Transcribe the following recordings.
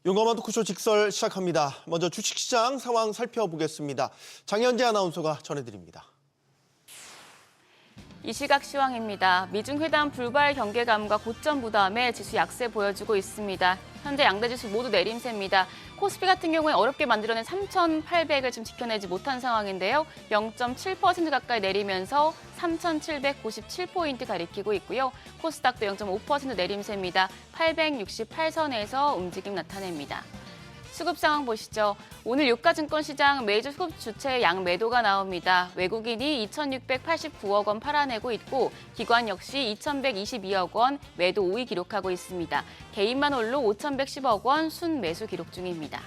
용감한 토크쇼 직설 시작합니다. 먼저 주식시장 상황 살펴보겠습니다. 장현재 아나운서가 전해드립니다. 이 시각 시황입니다. 미중 회담 불발 경계감과 고점 부담에 지수 약세 보여주고 있습니다. 현재 양대 지수 모두 내림세입니다. 코스피 같은 경우에 어렵게 만들어낸 3,800을 지금 지켜내지 못한 상황인데요. 0.7% 가까이 내리면서 3,797포인트 가리키고 있고요. 코스닥도 0.5% 내림세입니다. 868선에서 움직임 나타냅니다. 수급 상황 보시죠. 오늘 유가증권 시장 메이저 수급 주체의 양매도가 나옵니다. 외국인이 2,689억 원 팔아내고 있고 기관 역시 2,122억 원 매도 우위 기록하고 있습니다. 개인만 홀로 5,110억 원 순매수 기록 중입니다.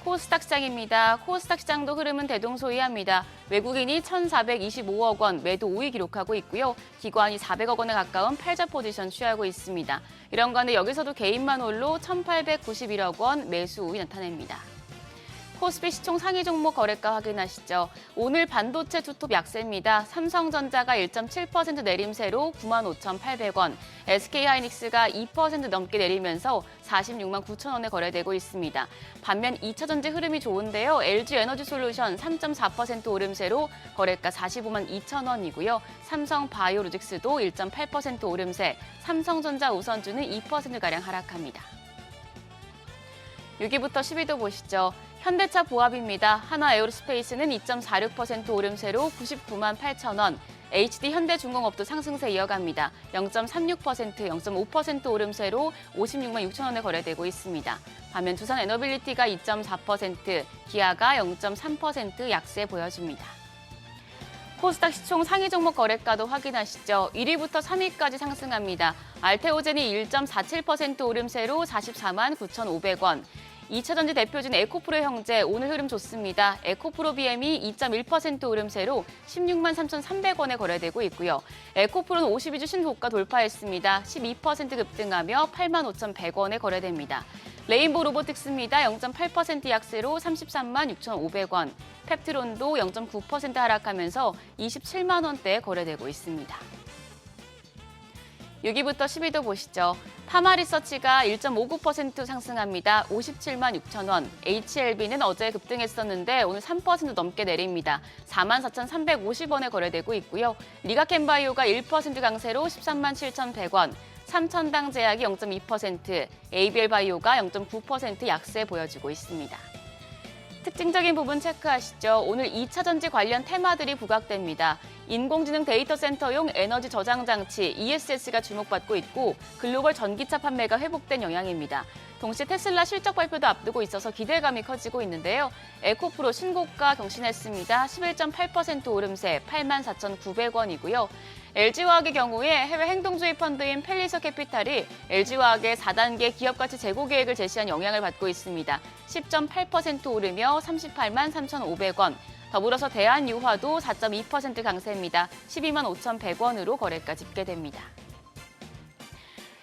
코스닥 시장입니다. 코스닥 시장도 흐름은 대동소이합니다. 외국인이 1,425억 원 매도 우위 기록하고 있고요. 기관이 400억 원에 가까운 팔자 포지션 취하고 있습니다. 이런 가운데 여기서도 개인만 홀로 1,891억 원 매수 우위 나타냅니다. 코스피 시총 상위 종목 거래가 확인하시죠. 오늘 반도체 투톱 약세입니다. 삼성전자가 1.7% 내림세로 95,800원, SK하이닉스가 2% 넘게 내리면서 46만 9천 원에 거래되고 있습니다. 반면 2차전지 흐름이 좋은데요. LG에너지솔루션 3.4% 오름세로 거래가 45만 2천 원이고요. 삼성바이오로직스도 1.8% 오름세, 삼성전자 우선주는 2%가량 하락합니다. 6위부터 10위도 보시죠. 현대차 보합입니다. 하나에어로스페이스는 2.46% 오름세로 99만 8천 원, HD 현대중공업도 상승세 이어갑니다. 0.36%, 0.5% 오름세로 56만 6천 원에 거래되고 있습니다. 반면 두산에너빌리티가 2.4%, 기아가 0.3% 약세 보여줍니다. 코스닥 시총 상위 종목 거래가도 확인하시죠. 1위부터 3위까지 상승합니다. 알테오젠이 1.47% 오름세로 44만 9,500원. 2차전지 대표준 에코프로 형제 오늘 흐름 좋습니다. 에코프로 BM이 2.1% 오름세로 16만 3,300원에 거래되고 있고요. 에코프로는 52주 신고가 돌파했습니다. 12% 급등하며 8만 5,100원에 거래됩니다. 레인보우 로보틱스입니다. 0.8% 약세로 33만 6,500원. 펩트론도 0.9% 하락하면서 27만 원대에 거래되고 있습니다. 6위부터 10위도 보시죠. 파마리서치가 1.59% 상승합니다. 57만 6천 원. HLB는 어제 급등했었는데 오늘 3% 넘게 내립니다. 44,350원에 거래되고 있고요. 리가켄바이오가 1% 강세로 13만 7,100원. 삼천당제약이 0.2%, ABL바이오가 0.9% 약세 보여주고 있습니다. 특징적인 부분 체크하시죠. 오늘 2차전지 관련 테마들이 부각됩니다. 인공지능 데이터 센터용 에너지 저장 장치 ESS가 주목받고 있고 글로벌 전기차 판매가 회복된 영향입니다. 동시에 테슬라 실적 발표도 앞두고 있어서 기대감이 커지고 있는데요. 에코프로 신고가 경신했습니다. 11.8% 오름세 84,900원이고요. LG화학의 경우에 해외 행동주의 펀드인 펠리서 캐피탈이 LG화학의 4단계 기업가치 재고 계획을 제시한 영향을 받고 있습니다. 10.8% 오르며 38만 3,500원. 더불어서 대한유화도 4.2% 강세입니다. 12만 5,100원으로 거래가 집계됩니다.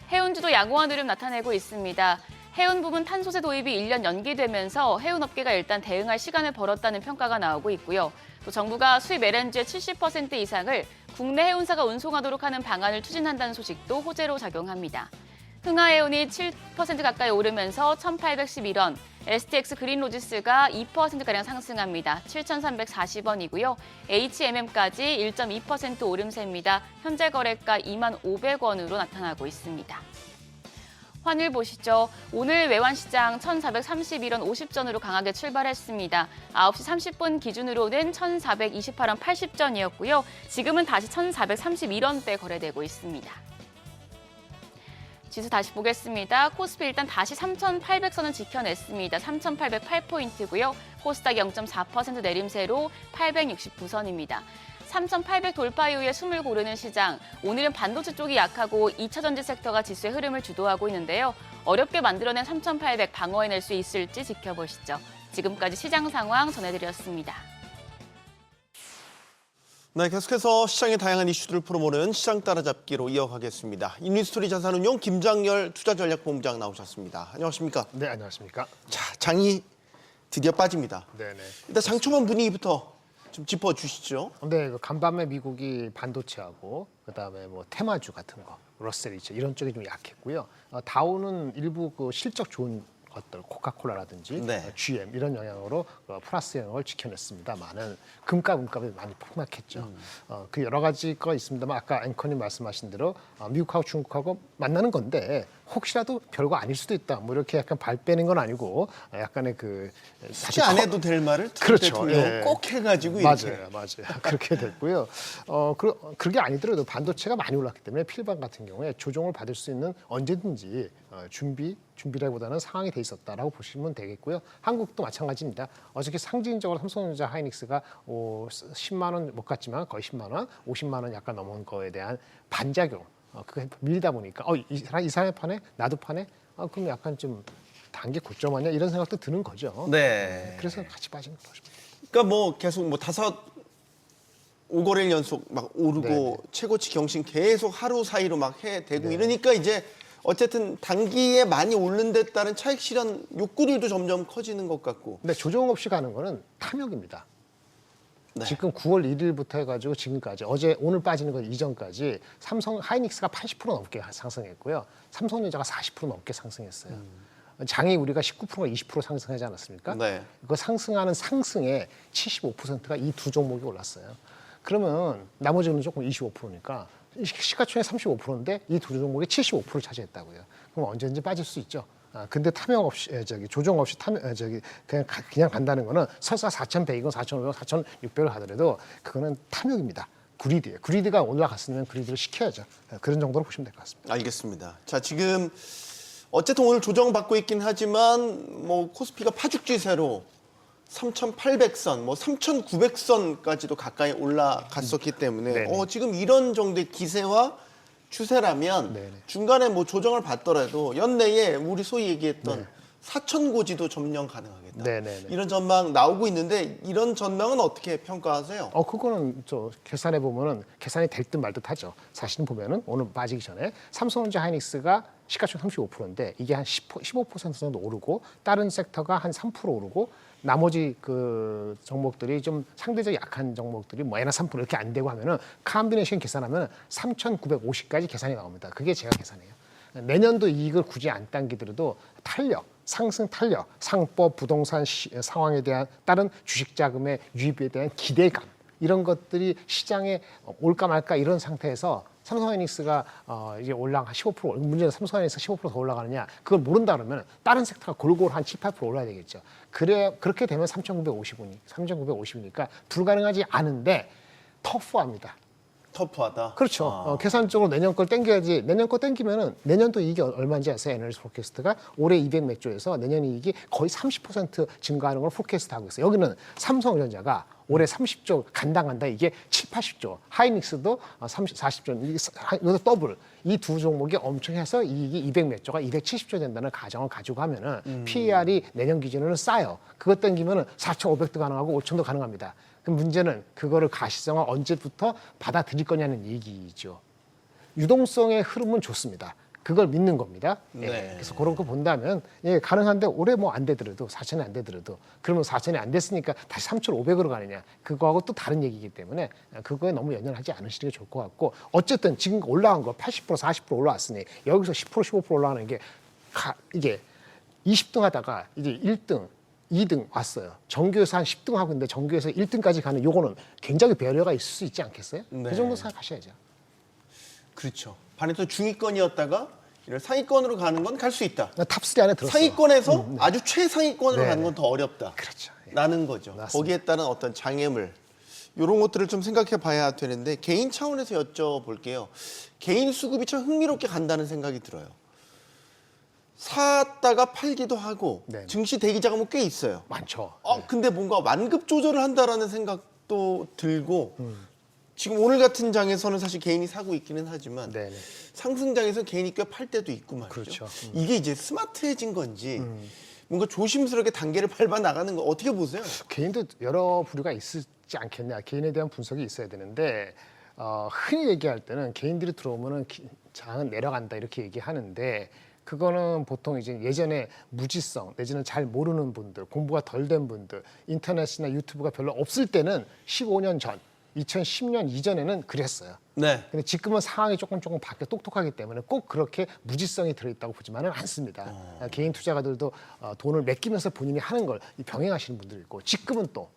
해운주도 양호한 흐름 나타내고 있습니다. 해운 부분 탄소세 도입이 1년 연기되면서 해운업계가 일단 대응할 시간을 벌었다는 평가가 나오고 있고요. 또 정부가 수입 LNG의 70% 이상을 국내 해운사가 운송하도록 하는 방안을 추진한다는 소식도 호재로 작용합니다. 흥하해운이 7% 가까이 오르면서 1,811원, STX 그린로지스가 2%가량 상승합니다. 7,340원이고요. HMM까지 1.2% 오름세입니다. 현재 거래가 2만 500원으로 나타나고 있습니다. 환율 보시죠. 오늘 외환시장 1,431원 50전으로 강하게 출발했습니다. 9시 30분 기준으로는 1,428원 80전이었고요. 지금은 다시 1,431원대 거래되고 있습니다. 지수 다시 보겠습니다. 코스피 일단 다시 3,800선을 지켜냈습니다. 3,808포인트고요. 코스닥 0.4% 내림세로 869선입니다. 3,800 돌파 이후에 숨을 고르는 시장. 오늘은 반도체 쪽이 약하고 2차전지 섹터가 지수의 흐름을 주도하고 있는데요. 어렵게 만들어낸 3,800 방어해낼 수 있을지 지켜보시죠. 지금까지 시장 상황 전해드렸습니다. 네, 계속해서 시장의 다양한 이슈들을 풀어보는 시장 따라잡기로 이어가겠습니다. 인리스토리 자산운용 김장열 투자전략본부장 나오셨습니다. 안녕하십니까? 네, 안녕하십니까? 자, 장이 드디어 빠집니다. 네네. 일단 장 초반 분위기부터 좀 짚어주시죠. 네, 간밤에 미국이 반도체하고 그다음에 뭐 테마주 같은 거, 러셀 이런 쪽이 좀 약했고요. 다우는 일부 그 실적 좋은 것들, 코카콜라라든지 네. GM 이런 영향으로 플러스 영향을 지켜냈습니다만은 금값이 많이 폭락했죠. 그 여러 가지 거 있습니다만 아까 앵커님 말씀하신 대로 미국하고 중국하고 만나는 건데 혹시라도 별거 아닐 수도 있다. 뭐 이렇게 약간 발 빼는 건 아니고 약간의 그 굳이 안 해도 될 말을 트럼프 그렇죠. 대통령은 예. 꼭 해가지고 이렇게. 맞아요. 그렇게 됐고요. 그게 아니더라도 반도체가 많이 올랐기 때문에 필방 같은 경우에 조정을 받을 수 있는 언제든지 준비라기보다는 상황이 돼 있었다라고 보시면 되겠고요. 한국도 마찬가지입니다. 어저께 상징적으로 삼성전자 하이닉스가 10만 원 못 갔지만 거의 10만 원, 50만 원 약간 넘은 거에 대한 반작용. 그게 밀리다 보니까 이 사람이 파네, 나도 파네. 그럼 약간 좀 단계 고점 아니야 이런 생각도 드는 거죠. 네. 그래서 같이 빠진 거 보시면. 그러니까 뭐 계속 뭐 5거래일 연속 막 오르고 네네. 최고치 경신 계속 하루 사이로 막 해대고 이러니까 이제 어쨌든 단기에 많이 오른 데 따른 차익 실현 욕구들도 점점 커지는 것 같고. 근데 조정 없이 가는 거는 탐욕입니다. 네. 지금 9월 1일부터 해가지고 지금까지 오늘 빠지는 건 이전까지 삼성 하이닉스가 80% 넘게 상승했고요. 삼성전자가 40% 넘게 상승했어요. 장이 우리가 19%가 20% 상승하지 않았습니까? 네. 그 상승하는 상승의 75%가 이 두 종목이 올랐어요. 그러면 나머지는 조금 25%니까 시가총액 35%인데 이 두 종목이 75%를 차지했다고요. 그럼 언제든지 빠질 수 있죠. 근데 탐욕 없이 조정 없이 그냥 간다는 거는 설사 4,100이건 4,500, 4,600을 하더라도 그거는 탐욕입니다. 그리드예요. 그리드가 올라갔으면 그리드를 시켜야죠. 그런 정도로 보시면 될 것 같습니다. 알겠습니다. 자, 지금 어쨌든 오늘 조정받고 있긴 하지만 뭐 코스피가 파죽지세로 3,800선, 뭐 3,900선까지도 가까이 올라갔었기 때문에 네네. 지금 이런 정도의 기세와 추세라면 네네. 중간에 뭐 조정을 받더라도 연내에 우리 소위 얘기했던 4,000고지도 점령 가능하겠다. 네네네. 이런 전망 나오고 있는데 이런 전망은 어떻게 평가하세요? 그거는 계산해 보면은 계산이 될 듯 말 듯 하죠. 사실은 보면은 오늘 빠지기 전에 삼성전자 하이닉스가 시가총 35%인데 이게 한 15% 정도 오르고 다른 섹터가 한 3% 오르고 나머지 그 종목들이 좀 상대적으로 약한 종목들이 뭐 에나 3% 이렇게 안 되고 하면은 컴비네이션 계산하면 3,950까지 계산이 나옵니다. 그게 제가 계산해요. 내년도 이익을 굳이 안 당기더라도 상승 탄력, 상법, 부동산 상황에 대한 다른 주식 자금의 유입에 대한 기대감 이런 것들이 시장에 올까 말까 이런 상태에서 삼성하이닉스가 이제 올라가 15% 문제는 삼성하이닉스 15% 더 올라가느냐 그걸 모른다 그러면 다른 섹터가 골고루 한 7, 8% 올라야 되겠죠. 그렇게 되면 3,950이니까 불가능하지 않은데 터프합니다. 터프하다. 그렇죠. 계산적으로 내년 걸 땡겨야지. 내년 거 땡기면은 내년도 이익이 얼마인지 아세요? 애널리스트 포캐스트가 올해 200몇 조에서 내년 이익이 거의 30% 증가하는 걸 포캐스트하고 있어요. 여기는 삼성전자가 올해 30조 간다 이게 7, 80조. 하이닉스도 30, 40조. 이거 더블. 이 두 종목이 엄청 해서 이익이 200몇 조가 270조 된다는 가정을 가지고 하면은 PER이 내년 기준으로는 싸요. 그거 땡기면은 4,500도 가능하고 5,000도 가능합니다. 그 문제는 그거를 가시성을 언제부터 받아들일 거냐는 얘기죠. 유동성의 흐름은 좋습니다. 그걸 믿는 겁니다. 네. 그래서 그런 거 본다면 가능한데 올해 뭐 안 되더라도 4천이 안 되더라도 그러면 4천이 안 됐으니까 다시 3,500으로 가느냐 그거하고 또 다른 얘기이기 때문에 그거에 너무 연연하지 않으시는 게 좋을 것 같고 어쨌든 지금 올라간 거 80% 40% 올라왔으니 여기서 10% 15% 올라가는 게 이게 20등 하다가 이제 1등 2등 왔어요. 정규에서 한 10등 하고 있는데 정규에서 1등까지 가는 요거는 굉장히 배려가 있을 수 있지 않겠어요? 네. 그 정도 생각하셔야죠. 그렇죠. 반에서 중위권이었다가 이런 상위권으로 가는 건 갈 수 있다. 탑3 안에 들었어요. 상위권에서 아주 최상위권으로 네, 가는 건 더 어렵다. 그렇죠. 예. 라는 거죠. 맞습니다. 거기에 따른 어떤 장애물 이런 것들을 좀 생각해 봐야 되는데 개인 차원에서 여쭤볼게요. 개인 수급이 참 흥미롭게 간다는 생각이 들어요. 샀다가 팔기도 하고 네. 증시 대기 자금은 꽤 있어요. 많죠. 근데 뭔가 완급 조절을 한다라는 생각도 들고 지금 오늘 같은 장에서는 사실 개인이 사고 있기는 하지만 네네. 상승장에서 개인이 꽤 팔 때도 있고 말이죠. 그렇죠. 이게 이제 스마트해진 건지 뭔가 조심스럽게 단계를 밟아 나가는 거 어떻게 보세요? 개인도 여러 부류가 있지 않겠냐. 개인에 대한 분석이 있어야 되는데 흔히 얘기할 때는 개인들이 들어오면은 장은 내려간다 이렇게 얘기하는데 그거는 보통 이제 예전에 무지성 내지는 잘 모르는 분들, 공부가 덜 된 분들, 인터넷이나 유튜브가 별로 없을 때는 15년 전 2010년 이전에는 그랬어요. 네. 근데 지금은 상황이 조금 바뀌어 똑똑하기 때문에 꼭 그렇게 무지성이 들어있다고 보지만은 않습니다. 개인 투자가들도 돈을 맡기면서 본인이 하는 걸 병행하시는 분들이 있고, 지금은 또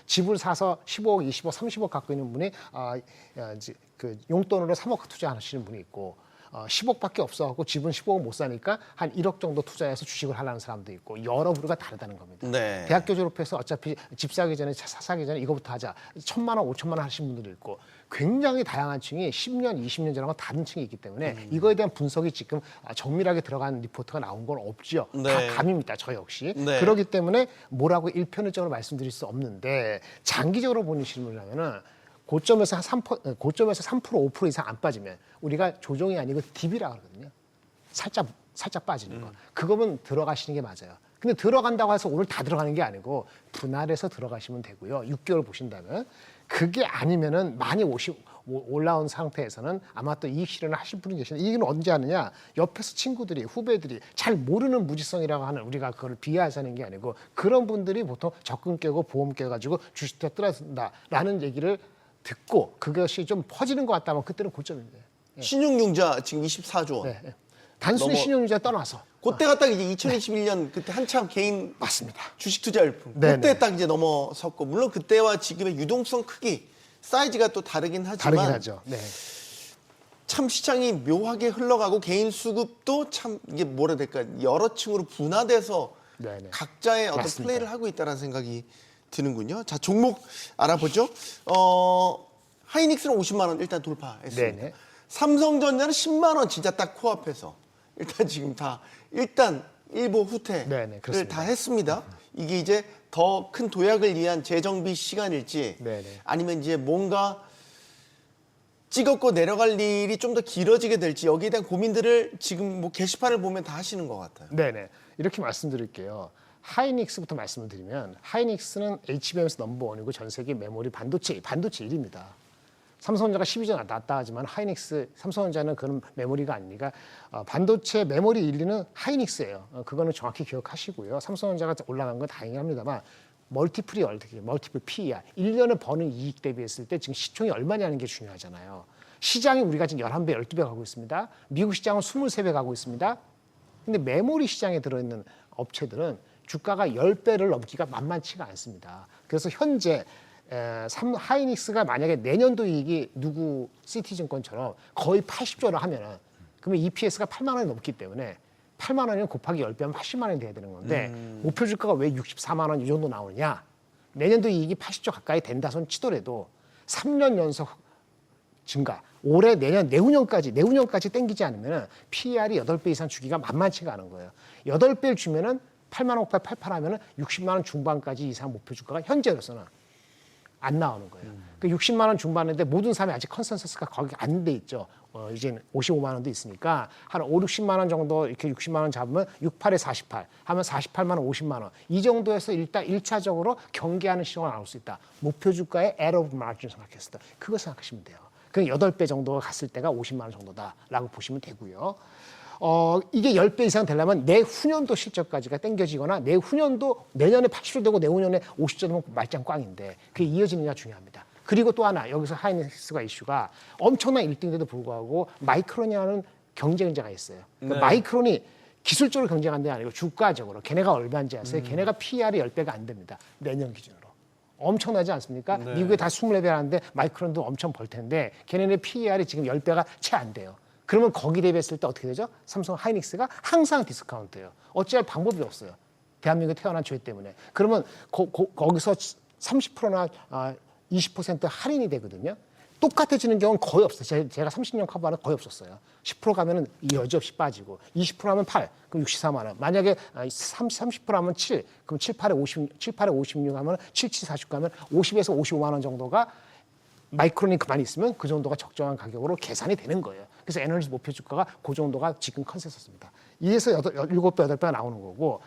집을 사서 15억, 20억, 30억 갖고 있는 분이 그 용돈으로 3억 투자하시는 분이 있고, 10억밖에 없어갖고 집은 15억 못 사니까 한 1억 정도 투자해서 주식을 하려는 사람도 있고, 여러 부류가 다르다는 겁니다. 네. 대학교 졸업해서 어차피 집 사기 전에 차 사기 전에 이거부터 하자. 1,000만 원, 5천만 원 하시는 분들도 있고, 굉장히 다양한 층이 10년, 20년 전하고 다른 층이 있기 때문에 이거에 대한 분석이 지금 정밀하게 들어간 리포트가 나온 건 없죠. 네. 다 감입니다. 저 역시. 네. 그렇기 때문에 뭐라고 일편일적으로 말씀드릴 수 없는데, 장기적으로 보는 질문이라면은 고점에서 3%, 5% 이상 안 빠지면 우리가 조정이 아니고 딥이라 그러거든요. 살짝 빠지는 거. 그거면 들어가시는 게 맞아요. 근데 들어간다고 해서 오늘 다 들어가는 게 아니고 분할해서 들어가시면 되고요. 6개월 보신다면. 그게 아니면은 많이 올라온 상태에서는 아마 또 이익 실현을 하실 분이 계시는데, 이익은 언제 하느냐? 옆에서 친구들이, 후배들이 잘 모르는 무지성이라고 하는, 우리가 그걸 비하하자는 게 아니고, 그런 분들이 보통 적금 깨고 보험 깨가지고 주식 투자 떨어진다라는 얘기를 듣고 그것이 좀 퍼지는 것 같다면 그때는 고점입니다. 신용융자 지금 24조 원. 네. 단순히 신용유자 떠나서. 그때가 딱 이제 2021년 그때 한참 개인 맞습니다. 주식 투자 열풍. 네네. 그때 딱 이제 넘어섰고, 물론 그때와 지금의 유동성 크기, 사이즈가 또 다르긴 하지만 다르긴 하죠. 네. 참 시장이 묘하게 흘러가고 개인 수급도 참 이게 뭐라 해야 될까, 여러 층으로 분화돼서 네네. 각자의 어떤 맞습니다. 플레이를 하고 있다는 생각이 드는군요. 자, 종목 알아보죠. 하이닉스는 50만 원 일단 돌파했습니다. 네네. 삼성전자는 10만 원 진짜 딱 코앞에서 일단 지금 다 일단 일보 후퇴를 네네, 그렇습니다. 다 했습니다. 이게 이제 더 큰 도약을 위한 재정비 시간일지, 네네. 아니면 이제 뭔가 찍었고 내려갈 일이 좀 더 길어지게 될지, 여기에 대한 고민들을 지금 뭐 게시판을 보면 다 하시는 것 같아요. 네네. 이렇게 말씀드릴게요. 하이닉스부터 말씀을 드리면, 하이닉스는 HBM에서 넘버원이고 전 세계 메모리 반도체 1위입니다. 삼성전자가 12조 낮다 하지만 삼성전자는 그런 메모리가 아니니까 반도체 메모리 1위는 하이닉스예요. 그거는 정확히 기억하시고요. 삼성전자가 올라간 건 다행히 합니다만, 멀티플이 어떻게, 멀티플 PER, 1년에 버는 이익 대비했을 때 지금 시총이 얼마냐는 게 중요하잖아요. 시장이 우리가 지금 11배, 12배 가고 있습니다. 미국 시장은 23배 가고 있습니다. 근데 메모리 시장에 들어있는 업체들은 주가가 10배를 넘기가 만만치가 않습니다. 그래서 현재 하이닉스가 만약에 내년도 이익이 누구 시티증권처럼 거의 80조를 하면은, 그러면 EPS가 8만 원이 넘기 때문에 8만 원이면 곱하기 10배면 80만 원이 돼야 되는 건데, 목표 주가가 왜 64만 원 이 정도 나오느냐? 내년도 이익이 80조 가까이 된다 손 치더라도 3년 연속 증가, 올해 내후년까지 땡기지 않으면 PER이 8배 이상 주기가 만만치가 않은 거예요. 8배를 주면은 8만 원, 88 하면은 60만 원 중반까지 이상 목표 주가가 현재로서는 안 나오는 거예요. 그 60만 원 중반인데 모든 사람이 아직 컨센서스가 거기 안 돼 있죠. 이제 55만 원도 있으니까 한 5, 60만 원 정도, 이렇게 60만 원 잡으면 68에 48 하면 48만 원, 50만 원. 이 정도에서 일단 1차적으로 경계하는 시장을 나올 수 있다. 목표 주가의 error of margin 생각했을 때 그거 생각하시면 돼요. 그 8배 정도가 갔을 때가 50만 원 정도다라고 보시면 되고요. 이게 10배 이상 되려면 내후년도 실적까지가 땡겨지거나, 내후년도 내년에 80조 되고 내후년에 50조 되면 말짱 꽝인데 그게 이어지느냐 중요합니다. 그리고 또 하나, 여기서 하이닉스가 이슈가 엄청난 1등인데도 불구하고 마이크론이라는 경쟁자가 있어요. 그러니까 마이크론이 기술적으로 경쟁하는 게 아니고 주가적으로 걔네가 얼마인지 아세요? 걔네가 PR이 10배가 안 됩니다. 내년 기준으로. 엄청나지 않습니까? 네. 미국에 다 20레벨 하는데 마이크론도 엄청 벌 텐데 걔네의 PER이 지금 10배가 채 안 돼요. 그러면 거기 대비했을 때 어떻게 되죠? 삼성 하이닉스가 항상 디스카운트예요. 어찌할 방법이 없어요. 대한민국에 태어난 죄 때문에. 그러면 거기서 30%나 20% 할인이 되거든요. 똑같아지는 경우는 거의 없어요. 제가 30년 커버하는 거의 없었어요. 10% 가면은 여지없이 빠지고, 20% 하면 8, 그럼 64만 원. 만약에 30% 하면 7, 그럼 7, 8에 56 하면 7, 7, 49 하면 50에서 55만 원 정도가 마이크론이 그만 있으면 그 정도가 적정한 가격으로 계산이 되는 거예요. 그래서 에너지 목표 주가가 그 정도가 지금 컨센서스입니다. 이에서 7배, 8배가 나오는 거고,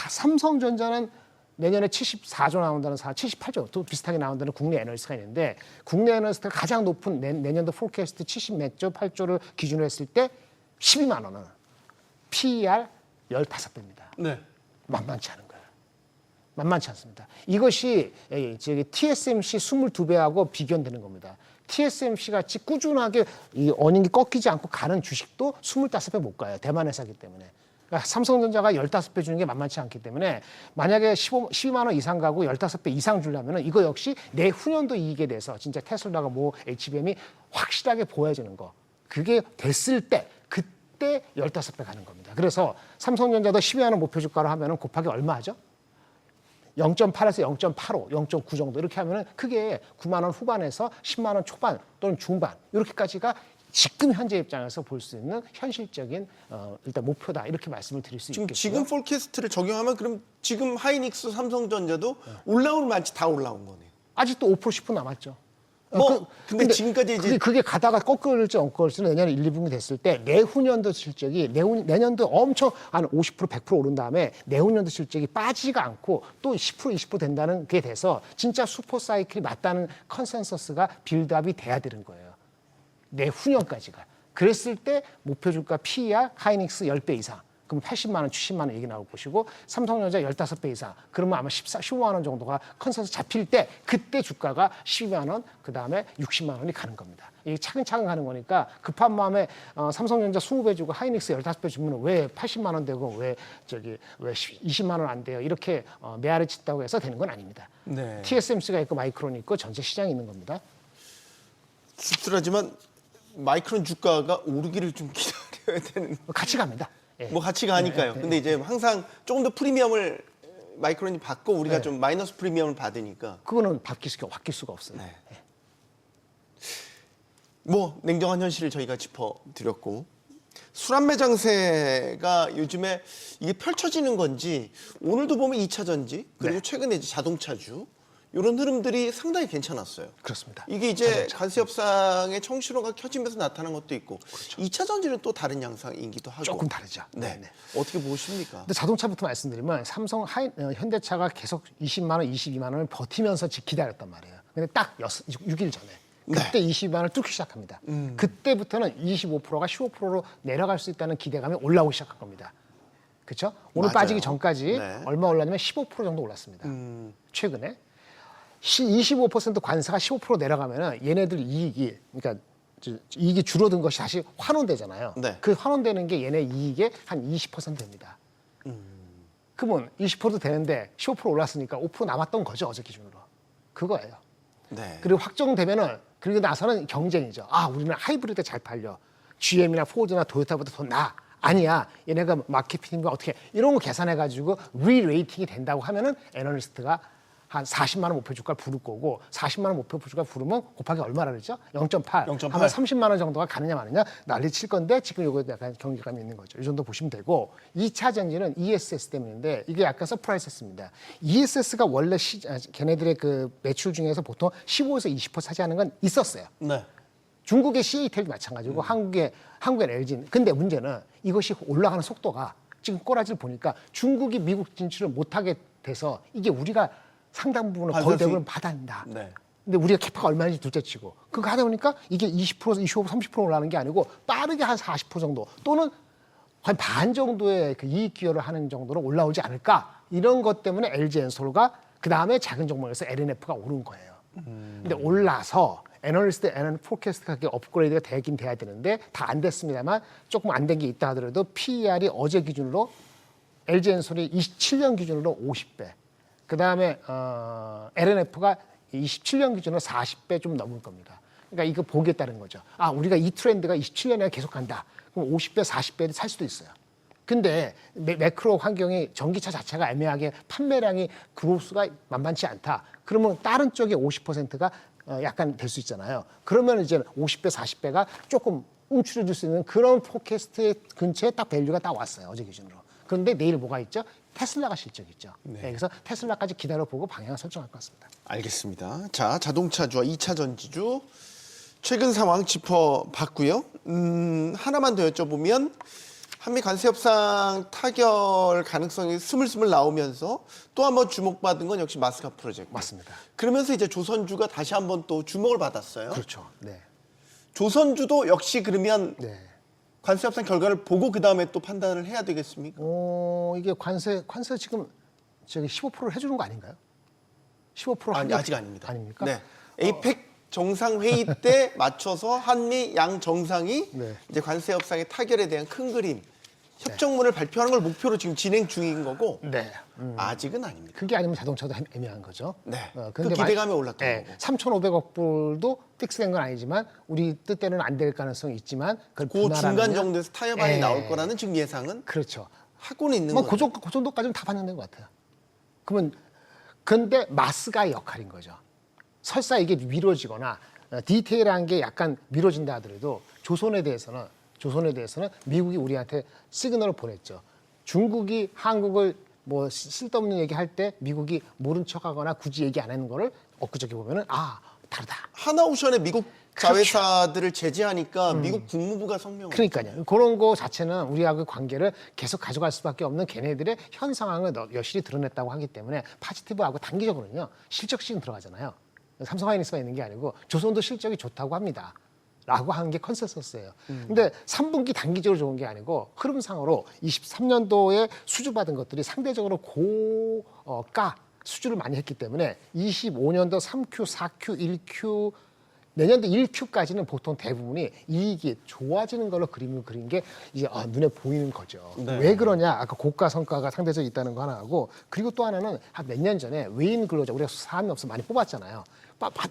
삼성전자는 내년에 74조 나온다는 78조 또 비슷하게 나온다는 국내 애널리스트가 있는데, 국내 애널리스트가 가장 높은 내년도 포캐스트 70몇 조, 8조를 기준으로 했을 때 12만 원은 PER 15배입니다. 네. 만만치 않은 거예요. 만만치 않습니다. 이것이 저기 TSMC 22배하고 비견되는 겁니다. TSMC 같이 꾸준하게 이 어닝이 꺾이지 않고 가는 주식도 25배 못 가요. 대만 회사기 때문에. 그러니까 삼성전자가 15배 주는 게 만만치 않기 때문에 만약에 12만 원 이상 가고 15배 이상 주려면 이거 역시 내후년도 이익에 대해서 진짜 테슬라가 뭐 HBM이 확실하게 보여지는 거. 그게 됐을 때 그때 15배 가는 겁니다. 그래서 삼성전자도 12만 원 목표 주가로 하면은 곱하기 얼마 하죠? 0.8에서 0.85, 0.9 정도 이렇게 하면은 크게 9만 원 후반에서 10만 원 초반 또는 중반 이렇게까지가 지금 현재 입장에서 볼 수 있는 현실적인 일단 목표다 이렇게 말씀을 드릴 수 있겠고요. 지금 폴캐스트를 적용하면 그럼 지금 하이닉스, 삼성전자도 올라올 만치 다 올라온 거네요. 아직도 5% 10% 남았죠. 근데 지금까지 이제 그게 가다가 꺾을지 안 꺾을지는 내년 1, 2분기 됐을 때 내후년도 실적이 내년도 엄청 한 50%, 100% 오른 다음에 내후년도 실적이 빠지지가 않고 또 10%, 20% 된다는 게 돼서 진짜 슈퍼 사이클이 맞다는 컨센서스가 빌드업이 돼야 되는 거예요. 내후년까지가. 그랬을 때 목표 주가 PER 하이닉스 10배 이상. 그럼 80만 원, 70만 원 얘기 나올 것이고 삼성전자 15배 이상. 그러면 아마 15만 원 정도가 컨센서스 잡힐 때 그때 주가가 12만 원, 그다음에 60만 원이 가는 겁니다. 이게 차근차근 가는 거니까 급한 마음에 삼성전자 20배 주고 하이닉스 15배 주면 왜 80만 원 되고 왜 20만 원 안 돼요. 이렇게 메아리 쳤다고 해서 되는 건 아닙니다. 네. TSMC가 있고 마이크론이 있고 전체 시장이 있는 겁니다. 씁쓸하지만 마이크론 주가가 오르기를 좀 기다려야 되는. 같이 갑니다. 예. 뭐 같이 가니까요. 근데 이제 항상 조금 더 프리미엄을 마이크론이 받고 우리가 좀 마이너스 프리미엄을 받으니까. 그거는 바뀔 수가 없어요. 네. 뭐 냉정한 현실을 저희가 짚어드렸고 수란매 장세가 요즘에 이게 펼쳐지는 건지 오늘도 보면 2차 전지 그리고 최근에 이제 자동차주 이런 흐름들이 상당히 괜찮았어요. 그렇습니다. 이게 이제 관세 협상의 청신호가 켜지면서 나타난 것도 있고 2차 전지는 또 다른 양상이기도 하고 조금 다르죠. 네. 어떻게 보십니까? 근데 자동차부터 말씀드리면 현대차가 계속 20만 원, 22만 원을 버티면서 기다렸단 말이에요. 근데 딱 6일 전에 그때 22만 원을 뚫기 시작합니다. 그때부터는 25%가 15%로 내려갈 수 있다는 기대감이 올라오기 시작한 겁니다. 그렇죠? 오늘 맞아요. 빠지기 전까지 네. 얼마 올랐냐면 15% 정도 올랐습니다. 최근에 25% 관세가 15% 내려가면은 얘네들 이익이 그러니까 이익이 줄어든 것이 다시 환원되잖아요. 네. 그 환원되는 게 얘네 이익의 한 20% 됩니다. 그러면 20% 되는데 15% 올랐으니까 5% 남았던 거죠, 어제 기준으로. 그거예요. 네. 그리고 확정되면은 그리고 나서는 경쟁이죠. 아, 우리는 하이브리드 잘 팔려. GM이나 포드나 토요타보다 더 나아. 아니야. 얘네가 마케팅과 어떻게 이런 거 계산해 가지고 리레이팅이 된다고 하면은 애널리스트가 한 40만 원 목표 주가를 부를 거고 40만 원 목표 주가를 부르면 곱하기 얼마라 그랬죠? 0.8. 0.8. 아마 30만 원 정도가 가느냐 마느냐 난리 칠 건데 지금 이거 약간 경계감이 있는 거죠. 이 정도 보시면 되고 2차 전지는 ESS 때문인데 이게 약간 서프라이즈였습니다. ESS가 원래 걔네들의 그 매출 중에서 보통 15에서 20% 차지하는 건 있었어요. 네. 중국의 CATL도 마찬가지고 한국의 LG. 근데 문제는 이것이 올라가는 속도가 지금 꼬라지를 보니까 중국이 미국 진출을 못하게 돼서 이게 우리가 상당 부분은 거의 대부분 받아낸다. 네. 근데 우리가 캐파가 얼마인지 둘째치고 그거 하다 보니까 이게 20%, 25%, 30% 올라가는 게 아니고 빠르게 한 40% 정도 또는 한 반 정도의 그 이익 기여를 하는 정도로 올라오지 않을까 이런 것 때문에 LG 엔솔가 그 다음에 작은 종목에서 LNF가 오른 거예요. 근데 올라서 애널리스트 포캐스트가 업그레이드가 되긴 돼야 되는데 다 안 됐습니다만 조금 안 된 게 있다 하더라도 PER이 어제 기준으로 LG 엔솔이 27년 기준으로 50배. 그 다음에 LNF가 27년 기준으로 40배 좀 넘을 겁니다. 그러니까 이거 보겠다는 거죠. 아, 우리가 이 트렌드가 27년에 계속 간다. 그럼 50배, 40배를 살 수도 있어요. 근데 매크로 환경이 전기차 자체가 애매하게 판매량이 그로스가 만만치 않다. 그러면 다른 쪽에 50%가 약간 될 수 있잖아요. 그러면 이제 50배, 40배가 조금 움츠려질 수 있는 그런 포캐스트 근처에 딱 밸류가 딱 왔어요. 어제 기준으로. 그런데 내일 뭐가 있죠? 테슬라가 실적이 있죠. 네, 그래서 테슬라까지 기다려보고 방향을 설정할 것 같습니다. 알겠습니다. 자, 자동차주와 2차 전지주 최근 상황 짚어봤고요. 하나만 더 여쭤보면 한미 관세 협상 타결 가능성이 스물스물 나오면서 또 한 번 주목받은 건 역시 마스카 프로젝트. 맞습니다. 그러면서 이제 조선주가 다시 한번 또 주목을 받았어요. 그렇죠. 네. 조선주도 역시 그러면 네. 관세 협상 결과를 보고 그 다음에 또 판단을 해야 되겠습니까? 이게 관세 지금 저기 15%를 해주는 거 아닌가요? 15% 아니, 아직 아닙니다. 아닙니까? 네. 에이펙 정상회의 때 맞춰서 한미 양 정상이 네. 이제 관세 협상의 타결에 대한 큰 그림 협정문을 발표하는 걸 목표로 지금 진행 중인 거고 네. 아직은 아닙니다. 그게 아니면 자동차도 애매한 거죠. 네. 근데 그 기대감이 올랐던 네, 거고. 3,500억 불도 픽스된 건 아니지만 우리 뜻대로는 안 될 가능성이 있지만 그걸 그 분할하느냐? 중간 정도에서 타협안이 네. 나올 거라는 지금 예상은 그렇죠. 하고는 있는 뭐 거죠. 그 정도까지는 다 반영된 것 같아요. 그러면 근데 마스가의 역할인 거죠. 설사 이게 미뤄지거나 디테일한 게 약간 미뤄진다 하더라도 조선에 대해서는 미국이 우리한테 시그널을 보냈죠. 중국이 한국을 뭐 쓸데없는 얘기할 때 미국이 모른 척하거나 굳이 얘기 안 하는 거를 엊그저께 보면은 다르다. 하나오션의 미국 그렇죠. 자회사들을 제재하니까 미국 국무부가 성명을 그러니까요. 그런 거 자체는 우리하고의 관계를 계속 가져갈 수밖에 없는 걔네들의 현 상황을 여실히 드러냈다고 하기 때문에 파지티브하고 단기적으로는요. 실적시는 들어가잖아요. 삼성하이닉스만 있는 게 아니고 조선도 실적이 좋다고 합니다. 라고 하는 게 컨센서스예요. 근데 3분기 단기적으로 좋은 게 아니고 흐름상으로 23년도에 수주받은 것들이 상대적으로 고가 수주를 많이 했기 때문에 25년도 3Q, 4Q, 1Q 내년도 1Q까지는 보통 대부분이 이익이 좋아지는 걸로 그림을 그린 게 이제 눈에 보이는 거죠. 네. 왜 그러냐? 아까 고가 성과가 상대적으로 있다는 거 하나 하고 그리고 또 하나는 한 몇 년 전에 외인 근로자 우리가 사람업소 많이 뽑았잖아요.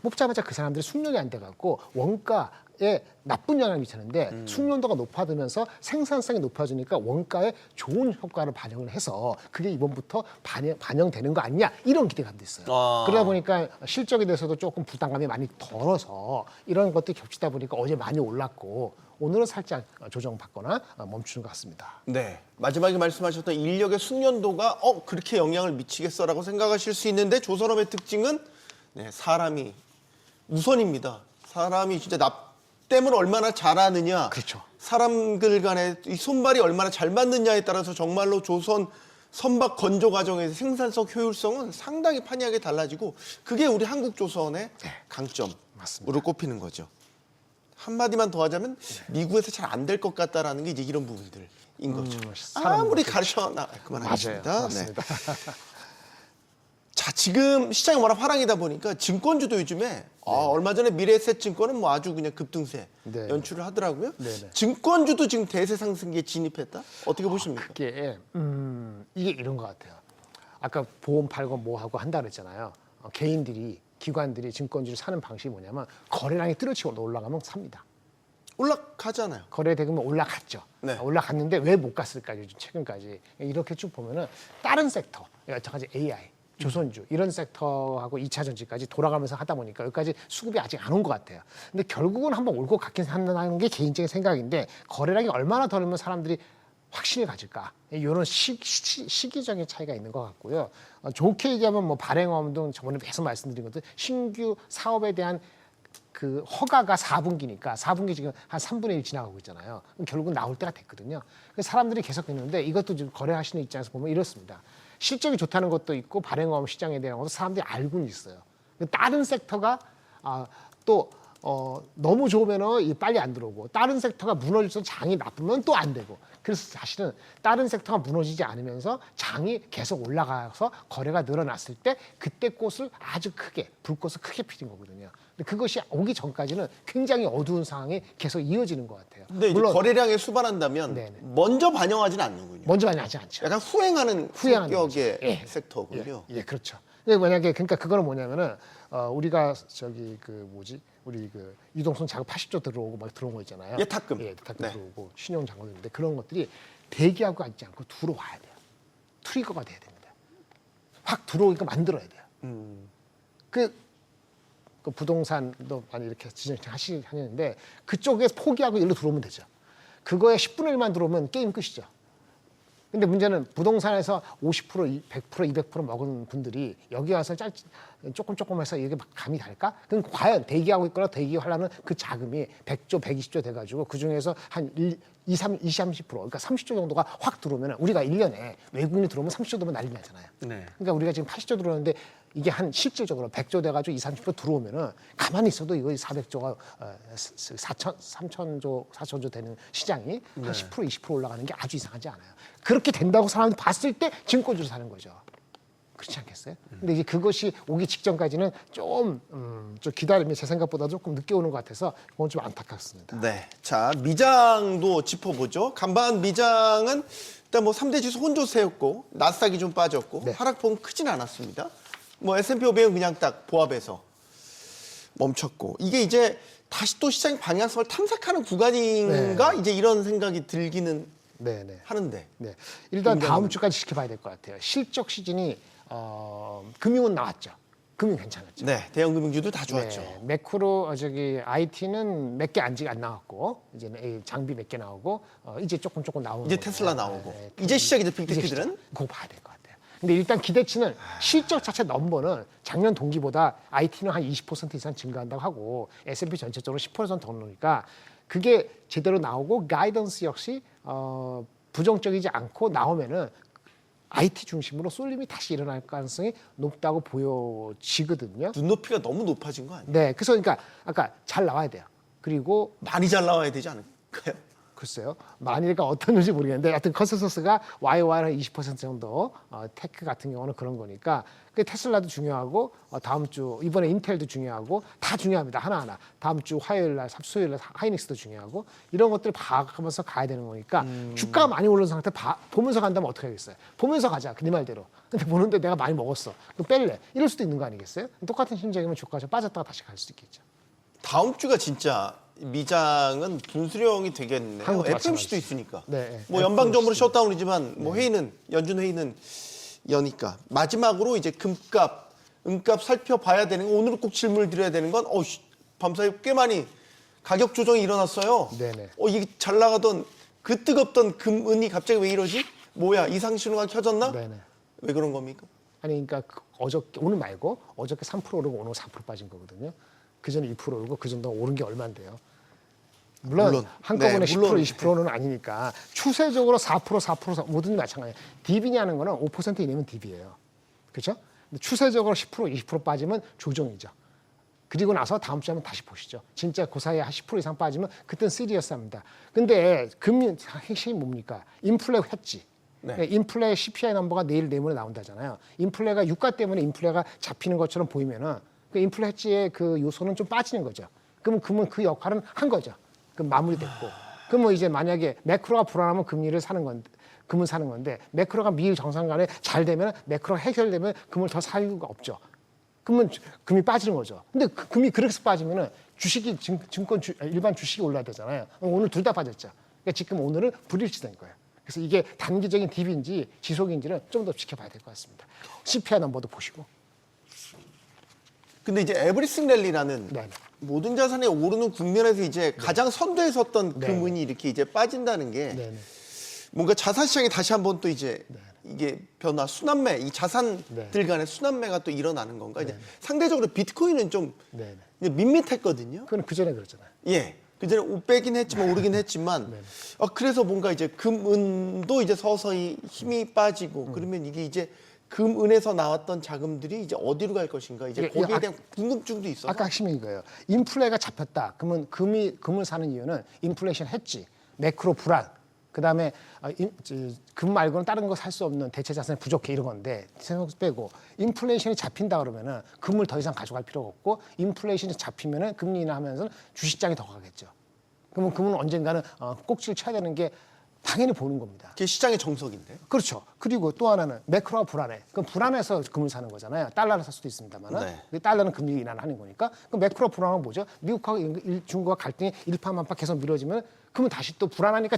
뽑자마자 그 사람들이 숙련이 안 돼갖고 원가에 나쁜 영향을 미치는데 숙련도가 높아지면서 생산성이 높아지니까 원가에 좋은 효과를 반영을 해서 그게 이번부터 반영되는 거 아니냐 이런 기대감도 있어요. 그러다 보니까 실적에 대해서도 조금 부담감이 많이 덜어서 이런 것들이 겹치다 보니까 어제 많이 올랐고 오늘은 살짝 조정받거나 멈추는 것 같습니다. 네. 마지막에 말씀하셨던 인력의 숙련도가 그렇게 영향을 미치겠어라고 생각하실 수 있는데 조선업의 특징은 네, 사람이 우선입니다. 사람이 진짜 납땜을 얼마나 잘하느냐, 그렇죠. 사람들 간의 이 손발이 얼마나 잘 맞느냐에 따라서 정말로 조선 선박 건조 과정에서 생산성 효율성은 상당히 판이하게 달라지고 그게 우리 한국 조선의 강점으로 맞습니다. 꼽히는 거죠. 한마디만 더 하자면 미국에서 잘 안 될 것 같다라는 게 이제 이런 부분들인 거죠. 아무리 가르쳐 그만하겠습니다. 맞아요. 맞습니다. 자, 지금 시장이 워낙 화랑이다 보니까 증권주도 요즘에 얼마 전에 미래에셋증권은 뭐 아주 그냥 급등세 네. 연출을 하더라고요. 네네. 증권주도 지금 대세 상승기에 진입했다? 어떻게 보십니까? 이게 이런 것 같아요. 아까 보험 팔고 뭐 하고 한다 그랬잖아요. 개인들이 기관들이 증권주를 사는 방식이 뭐냐면 거래량이 뚫어치고 올라가면 삽니다. 올라가잖아요. 거래 대금은 올라갔죠. 네. 올라갔는데 왜 못 갔을까 요즘 최근까지 이렇게 쭉 보면은 다른 섹터, 여태까지 AI, 조선주 이런 섹터하고 2차 전지까지 돌아가면서 하다 보니까 여기까지 수급이 아직 안 온 것 같아요. 근데 결국은 한번 올고 갔긴 한다는 게 개인적인 생각인데 거래량이 얼마나 더 늘면 사람들이 확신을 가질까? 이런 시기적인 차이가 있는 것 같고요. 좋게 얘기하면 뭐 발행어음 등 저번에 계속 말씀드린 것들 신규 사업에 대한 그 허가가 4분기니까 4분기 지금 한 3분의 1 지나가고 있잖아요. 그럼 결국은 나올 때가 됐거든요. 그래서 사람들이 계속 있는데 이것도 지금 거래하시는 입장에서 보면 이렇습니다. 실적이 좋다는 것도 있고 발행어음 시장에 대한 것도 사람들이 알고는 있어요. 다른 섹터가 너무 좋으면은 빨리 안 들어오고 다른 섹터가 무너져서 장이 나쁘면 또 안 되고 그래서 사실은 다른 섹터가 무너지지 않으면서 장이 계속 올라가서 거래가 늘어났을 때 그때 꽃을 아주 크게 불꽃을 크게 피는 거거든요. 근데 그것이 오기 전까지는 굉장히 어두운 상황이 계속 이어지는 것 같아요. 근데 이제 거래량에 수반한다면 네네. 먼저 반영하지는 않는군요. 먼저 많이 하지 않죠. 약간 후행하는 성격의 거죠. 예. 섹터군요. 예, 그렇죠. 만약에 그러니까 그거는 뭐냐면은 우리가 우리 그 유동성 자금 80조 들어오고 막 들어온 거 있잖아요. 예탁금. 예탁금 네. 들어오고 신용 잔고들인데 그런 것들이 대기하고 있지 않고 들어와야 돼요. 트리거가 돼야 됩니다. 확 들어오니까 만들어야 돼요. 그 부동산도 많이 이렇게 하시는데 그쪽에 포기하고 일로 들어오면 되죠. 그거에 10분의 1만 들어오면 게임 끝이죠. 근데 문제는 부동산에서 50%, 100%, 200% 먹은 분들이 여기 와서 조금 해서 이게 막 감이 갈까? 그럼 과연 대기하고 있거나 대기하려는 그 자금이 100조, 120조 돼가지고 그중에서 한 20, 30%, 그러니까 30조 정도가 확 들어오면 우리가 1년에 외국인이 들어오면 30조 들어오면 난리 나잖아요. 네. 그러니까 우리가 지금 80조 들어오는데 이게 한 실질적으로 100조 돼가지고 30% 들어오면은 가만히 있어도 이거 400조가 4천조 되는 시장이 한 10%, 20% 올라가는 게 아주 이상하지 않아요. 그렇게 된다고 사람들이 봤을 때 증권주를 사는 거죠. 그렇지 않겠어요? 근데 이제 그것이 오기 직전까지는 좀 기다림이 제 생각보다 조금 늦게 오는 것 같아서 그건 좀 안타깝습니다. 네. 자, 미장도 짚어보죠. 간밤 미장은 일단 뭐 3대 지수 혼조세였고 나스닥이 좀 빠졌고 네. 하락폭은 크진 않았습니다. 뭐 S&P 500은 그냥 딱 보합해서 멈췄고 이게 이제 다시 또 시장 방향성을 탐색하는 구간인가 이제 이런 생각이 들기는 네네. 하는데 네. 일단 굉장히- 다음 주까지 지켜봐야 될 것 같아요. 실적 시즌이 금융은 나왔죠. 금융 괜찮았죠. 네, 대형 금융주도 다 좋았죠. 네, 매크로 저기 IT는 몇 개 아직 안 나왔고 이제는 장비 몇 개 나오고 이제 조금 나오는 이제 거예요. 테슬라 나오고 네, 이제 시작이죠. 이제 빅테크들은. 시작. 그거 봐야 될 것 같아요. 근데 일단 기대치는 실적 자체 넘버는 작년 동기보다 IT는 한 20% 이상 증가한다고 하고 S&P 전체적으로 10% 더 오르니까 그게 제대로 나오고 가이던스 역시 부정적이지 않고 나오면은 IT 중심으로 쏠림이 다시 일어날 가능성이 높다고 보여지거든요. 눈높이가 너무 높아진 거 아니에요? 네, 그래서 그러니까 아까 잘 나와야 돼요. 그리고 많이 잘 나와야 되지 않을까요? 글쎄요, 만일가 어떤지 모르겠는데 하여튼 컨센서스가 YOY는 20% 정도, 테크 같은 경우는 그런 거니까 그 테슬라도 중요하고 다음 주 이번에 인텔도 중요하고 다 중요합니다. 하나하나. 다음 주 화요일 날, 수요일 날 하이닉스도 중요하고 이런 것들을 봐가면서 가야 되는 거니까 주가가 많이 오른 상태 보면서 간다면 어떻게 하겠어요? 보면서 가자, 네 말대로. 근데 보는데 내가 많이 먹었어. 그럼 뺄래. 이럴 수도 있는 거 아니겠어요? 똑같은 심정이면 주가가 좀 빠졌다가 다시 갈 수도 있겠죠. 다음 주가 진짜 미장은 분수령이 되겠네요. 한국도 FOMC도 마찬가지죠. 있으니까. 네, 뭐 연방정부는 셧다운이지만 뭐 회의는 연준 회의는 여니까 마지막으로 이제 금값, 은값 살펴봐야 되는 거 오늘 꼭 질문을 드려야 되는 건 밤사이 꽤 많이 가격 조정이 일어났어요. 네네. 이게 잘 나가던 그 뜨겁던 금은이 갑자기 왜 이러지? 뭐야 이상 신호가 켜졌나? 네네. 왜 그런 겁니까? 아니 그러니까 어저께 오늘 말고 어저께 3% 오르고 오늘 4% 빠진 거거든요. 그 전에 2% 오르고 그 정도 오른 게 얼마인데요. 물론 한꺼번에 네, 10% 물론. 20%는 아니니까 추세적으로 4% 뭐든지 마찬가지예요. DB냐는 거는 5% 이내면 DB예요. 그렇죠? 근데 추세적으로 10% 20% 빠지면 조정이죠. 그리고 나서 다음 주에 한번 다시 보시죠. 진짜 그 사이에 한 10% 이상 빠지면 그땐 시리어스합니다. 근데 금리 핵심이 뭡니까? 인플레 했지. 네. 인플레 CPI 넘버가 내일 내모레 나온다잖아요. 인플레가 유가 때문에 인플레가 잡히는 것처럼 보이면은 그 인플레 해지의 그 요소는 좀 빠지는 거죠. 그러면 그 역할은 한 거죠. 그럼 마무리됐고. 그럼 뭐 이제 만약에 매크로가 불안하면 금리를 사는 건데, 금을 사는 건데 매크로가 미일 정상 간에 잘 되면 매크로가 해결되면 금을 더 살 이유가 없죠. 그러면 금이 빠지는 거죠. 근데 금이 그렇게 해서 빠지면은 주식이 일반 주식이 올라야 되잖아요. 오늘 둘 다 빠졌죠. 그러니까 지금 오늘은 불일치된 거예요. 그래서 이게 단기적인 딥인지 지속인지는 좀 더 지켜봐야 될 것 같습니다. CPI 넘버도 보시고. 근데 이제 에브리싱 랠리라는 네. 모든 자산이 오르는 국면에서 이제 가장 선두에 섰던 네. 금은이 이렇게 이제 빠진다는 게 네네. 뭔가 자산 시장이 다시 한번 또 이제 이게 변화, 순환매, 이 자산들 간의 순환매가 또 일어나는 건가? 이제 상대적으로 비트코인은 좀 네네. 이제 밋밋했거든요. 그건 그 전에 그랬잖아요. 예. 그전에 빼긴 했지만 오르긴 했지만 그래서 뭔가 이제 금은도 이제 서서히 힘이 빠지고 그러면 이게 이제 금은에서 나왔던 자금들이 이제 어디로 갈 것인가 이제 이게 거기에 대한 궁금증도 있어서 아까 핵심이 이거예요. 인플레가 잡혔다. 그러면 금을 사는 이유는 인플레이션 했지. 매크로 불안. 그다음에 금 말고는 다른 거 살 수 없는 대체 자산이 부족해 이런 건데 생각 빼고 인플레이션이 잡힌다 그러면은 금을 더 이상 가져갈 필요가 없고 인플레이션이 잡히면은 금리 인하하면서 주식장이 더 가겠죠. 그러면 금은 언젠가는 꼭지를 쳐야 되는 게 당연히 보는 겁니다. 그게 시장의 정석인데. 그렇죠. 그리고 또 하나는 매크로가 불안해. 그럼 불안해서 금을 사는 거잖아요. 달러를 살 수도 있습니다만. 네. 달러는 금리 인하하는 거니까. 그럼 매크로 불안은 뭐죠? 미국하고 중국과 갈등이 일파만파 계속 미뤄지면 금은 다시 또 불안하니까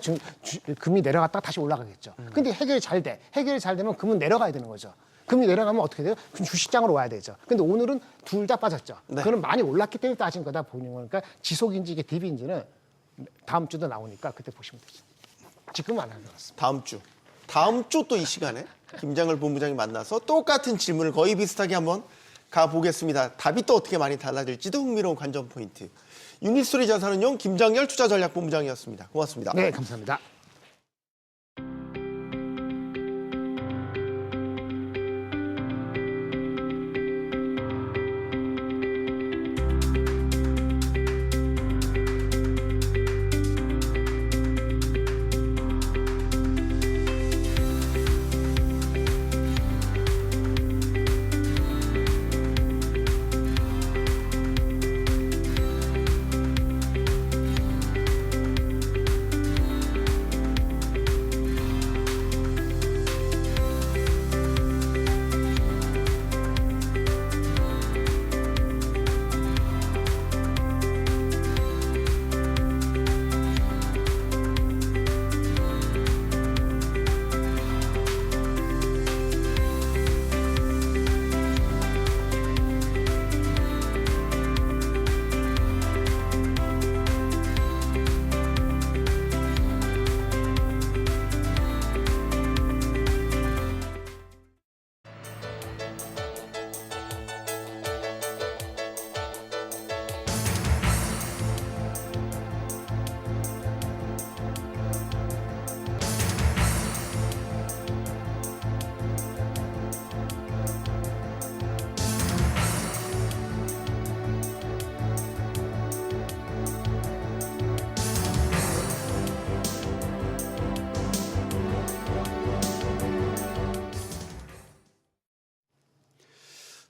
금이 내려갔다가 다시 올라가겠죠. 근데 해결이 잘 돼. 해결이 잘 되면 금은 내려가야 되는 거죠. 금이 내려가면 어떻게 돼요? 그럼 주식장으로 와야 되죠. 근데 오늘은 둘 다 빠졌죠. 네. 그거는 많이 올랐기 때문에 따진 거다 보는 거니까 지속인지 이게 딥인지는 다음 주도 나오니까 그때 보시면 되죠. 지금은 안 하는 것 같습니다. 다음 주 또 이 시간에 김장을 본부장이 만나서 똑같은 질문을 거의 비슷하게 한번 가보겠습니다. 답이 또 어떻게 많이 달라질지도 흥미로운 관전 포인트. 유니스토리 자산운용 김장열 투자전략본부장이었습니다. 고맙습니다. 네, 감사합니다.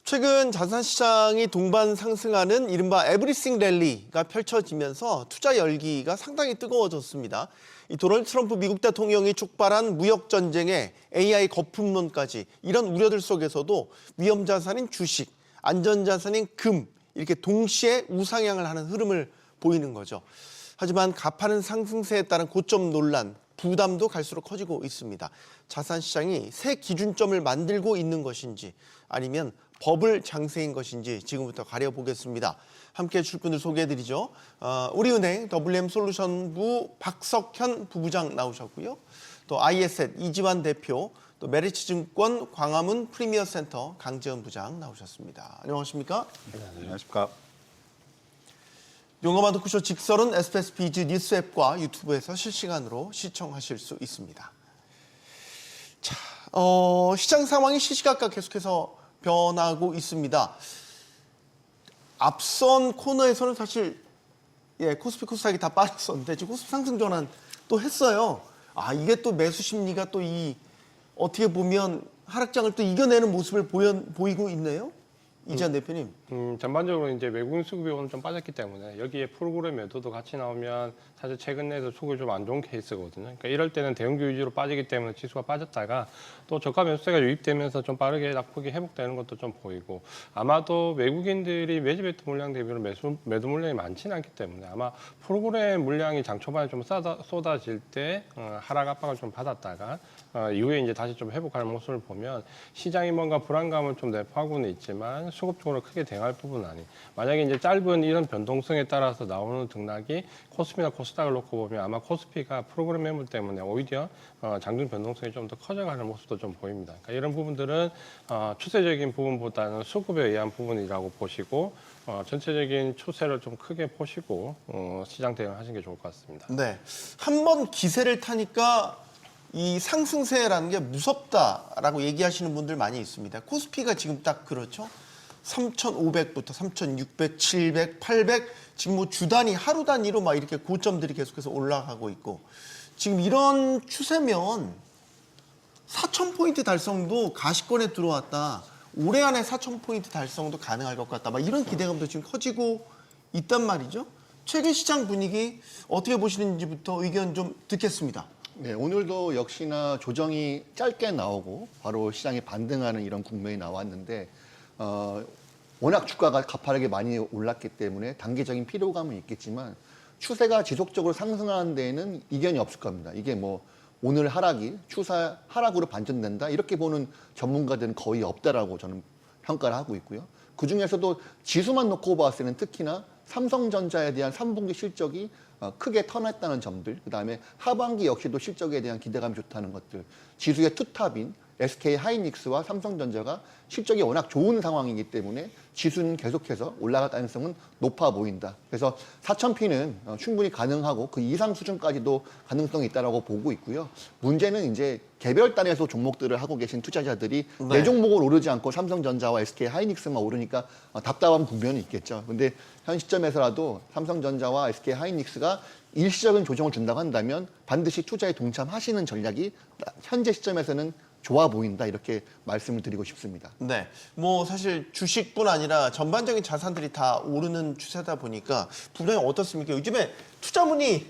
최근 자산 시장이 동반 상승하는 이른바 에브리싱 랠리가 펼쳐지면서 투자 열기가 상당히 뜨거워졌습니다. 이 도널드 트럼프 미국 대통령이 촉발한 무역 전쟁에 AI 거품론까지 이런 우려들 속에서도 위험 자산인 주식, 안전 자산인 금 이렇게 동시에 우상향을 하는 흐름을 보이는 거죠. 하지만 가파른 상승세에 따른 고점 논란, 부담도 갈수록 커지고 있습니다. 자산 시장이 새 기준점을 만들고 있는 것인지 아니면 버블 장세인 것인지 지금부터 가려보겠습니다. 함께 해줄 분들 소개해드리죠. 우리은행 WM솔루션부 박석현 부부장 나오셨고요. 또 IS셋 이지환 대표, 또 메리츠증권 광화문 프리미어센터 강재은 부장 나오셨습니다. 안녕하십니까? 네, 안녕하십니까? 용어만 토크쇼 직설은 SBS 비즈 뉴스 앱과 유튜브에서 실시간으로 시청하실 수 있습니다. 자, 시장 상황이 시시각각 계속해서 변하고 있습니다. 앞선 코너에서는 사실 코스피 코스닥이 다 빠졌었는데 지금 코스피 상승 전환 또 했어요. 이게 또 매수 심리가 또 어떻게 보면 하락장을 또 이겨내는 모습을 보이고 있네요. 이지환 대표님. 전반적으로 이제 외국인 수급이 오늘 좀 빠졌기 때문에 여기에 프로그램 매도도 같이 나오면 사실 최근 내에서 수급이 좀 안 좋은 케이스거든요. 그러니까 이럴 때는 대형주 위주로 빠지기 때문에 지수가 빠졌다가 또 저가 매수세가 유입되면서 좀 빠르게 낙폭이 회복되는 것도 좀 보이고 아마도 외국인들이 매집 매도 물량 대비로 매도 물량이 많지는 않기 때문에 아마 프로그램 물량이 장 초반에 좀 쏟아질 때 하락 압박을 좀 받았다가 이후에 이제 다시 좀 회복하는 모습을 보면 시장이 뭔가 불안감을 좀 내포하고는 있지만 수급적으로 크게 대응할 부분은 아니. 만약에 이제 짧은 이런 변동성에 따라서 나오는 등락이 코스피나 코스닥을 놓고 보면 아마 코스피가 프로그램 매물 때문에 오히려 장중 변동성이 좀 더 커져가는 모습도 좀 보입니다. 그러니까 이런 부분들은 추세적인 부분보다는 수급에 의한 부분이라고 보시고 전체적인 추세를 좀 크게 보시고 시장 대응을 하시는 게 좋을 것 같습니다. 네, 한번 기세를 타니까 이 상승세라는 게 무섭다라고 얘기하시는 분들 많이 있습니다. 코스피가 지금 딱 그렇죠. 3,500부터 3,600, 700, 800 지금 뭐 주 단위, 하루 단위로 막 이렇게 고점들이 계속해서 올라가고 있고 지금 이런 추세면 4,000포인트 달성도 가시권에 들어왔다. 올해 안에 4,000포인트 달성도 가능할 것 같다. 막 이런 기대감도 지금 커지고 있단 말이죠. 최근 시장 분위기 어떻게 보시는지부터 의견 좀 듣겠습니다. 네, 오늘도 역시나 조정이 짧게 나오고 바로 시장에 반등하는 이런 국면이 나왔는데 워낙 주가가 가파르게 많이 올랐기 때문에 단기적인 피로감은 있겠지만 추세가 지속적으로 상승하는 데에는 이견이 없을 겁니다. 이게 뭐 오늘 하락이 추세 하락으로 반전된다 이렇게 보는 전문가들은 거의 없다라고 저는 평가를 하고 있고요. 그중에서도 지수만 놓고 봤을 때는 특히나 삼성전자에 대한 3분기 실적이 크게 턴했다는 점들, 그다음에 하반기 역시도 실적에 대한 기대감이 좋다는 것들, 지수의 투탑인 SK 하이닉스와 삼성전자가 실적이 워낙 좋은 상황이기 때문에 지수는 계속해서 올라갈 가능성은 높아 보인다. 그래서 4,000P는 충분히 가능하고 그 이상 수준까지도 가능성이 있다라고 보고 있고요. 문제는 이제 개별 단에서 종목들을 하고 계신 투자자들이 내 종목을 오르지 않고 삼성전자와 SK 하이닉스만 오르니까 답답한 국면이 있겠죠. 근데 현 시점에서라도 삼성전자와 SK 하이닉스가 일시적인 조정을 준다고 한다면 반드시 투자에 동참하시는 전략이 현재 시점에서는 좋아 보인다 이렇게 말씀을 드리고 싶습니다. 네, 뭐 사실 주식뿐 아니라 전반적인 자산들이 다 오르는 추세다 보니까 분명히 어떻습니까? 요즘에 투자 문의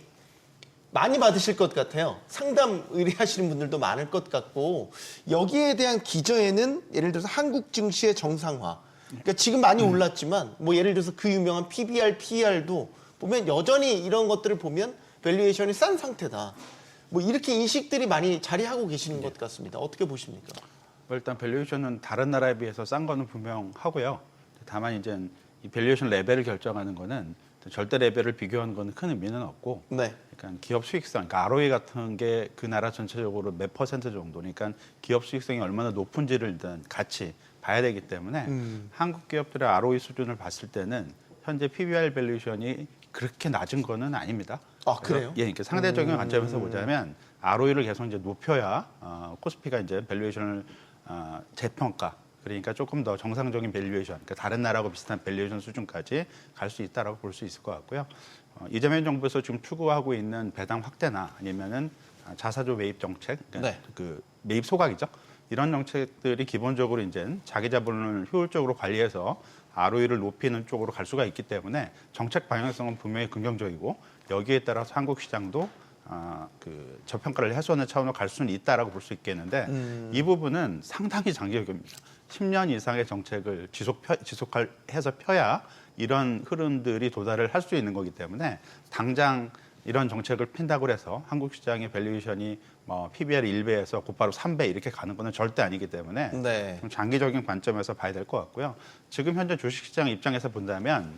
많이 받으실 것 같아요. 상담 의뢰하시는 분들도 많을 것 같고 여기에 대한 기저에는 예를 들어서 한국 증시의 정상화. 그러니까 지금 많이 올랐지만 뭐 예를 들어서 그 유명한 PBR, PER도 보면 여전히 이런 것들을 보면 밸류에이션이 싼 상태다. 뭐 이렇게 인식들이 많이 자리하고 계시는 것 같습니다. 어떻게 보십니까? 일단 밸류에이션은 다른 나라에 비해서 싼 거는 분명하고요. 다만 이제 이 밸류에이션 레벨을 결정하는 거는 절대 레벨을 비교하는 거는 큰 의미는 없고, 네. 그러니까 기업 수익성, 그러니까 ROE 같은 게 그 나라 전체적으로 몇 퍼센트 정도니까 기업 수익성이 얼마나 높은지를 일단 같이 봐야 되기 때문에 한국 기업들의 ROE 수준을 봤을 때는 현재 PBR 밸류에이션이 그렇게 낮은 거는 아닙니다. 아, 그래요? 예, 그러니까 상대적인 관점에서 보자면 ROE를 계속 이제 높여야 코스피가 이제 밸류에이션을 재평가, 그러니까 조금 더 정상적인 밸류에이션, 그러니까 다른 나라하고 비슷한 밸류에이션 수준까지 갈 수 있다라고 볼 수 있을 것 같고요. 이재명 정부에서 지금 추구하고 있는 배당 확대나 아니면은 자사주 매입 정책, 그러니까 네. 그 매입 소각이죠. 이런 정책들이 기본적으로 이제 자기 자본을 효율적으로 관리해서 ROE를 높이는 쪽으로 갈 수가 있기 때문에 정책 방향성은 분명히 긍정적이고 여기에 따라서 한국 시장도 그 저평가를 해소하는 차원으로 갈 수는 있다라고 볼 수 있겠는데 이 부분은 상당히 장기적입니다. 10년 이상의 정책을 지속해서 펴야 이런 흐름들이 도달을 할 수 있는 거기 때문에 당장 이런 정책을 핀다고 해서 한국 시장의 밸류에이션이 뭐 PBR 1배에서 곧바로 3배 이렇게 가는 거는 절대 아니기 때문에 네. 좀 장기적인 관점에서 봐야 될 것 같고요. 지금 현재 주식시장 입장에서 본다면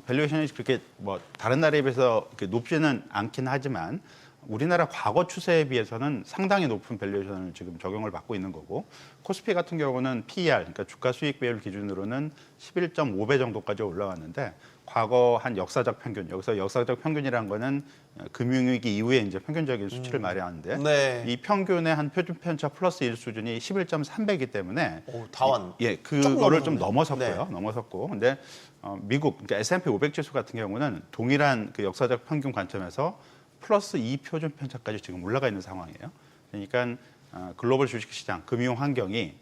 밸류에이션이 그렇게 뭐 다른 나라에 비해서 높지는 않긴 하지만 우리나라 과거 추세에 비해서는 상당히 높은 밸류에이션을 지금 적용을 받고 있는 거고 코스피 같은 경우는 PER, 그러니까 주가 수익 비율 기준으로는 11.5배 정도까지 올라왔는데 과거 한 역사적 평균, 여기서 역사적 평균이라는 거는 금융위기 이후에 이제 평균적인 수치를 말하는데 네. 이 평균의 한 표준 편차 플러스 1 수준이 11.3배이기 때문에 다 왔. 예, 조금 그거를 좀 넘어섰네. 넘어섰고요. 넘어섰고. 근데 미국 그러니까 S&P 500 지수 같은 경우는 동일한 그 역사적 평균 관점에서 플러스 2 표준 편차까지 지금 올라가 있는 상황이에요. 그러니까 글로벌 주식 시장, 금융 환경이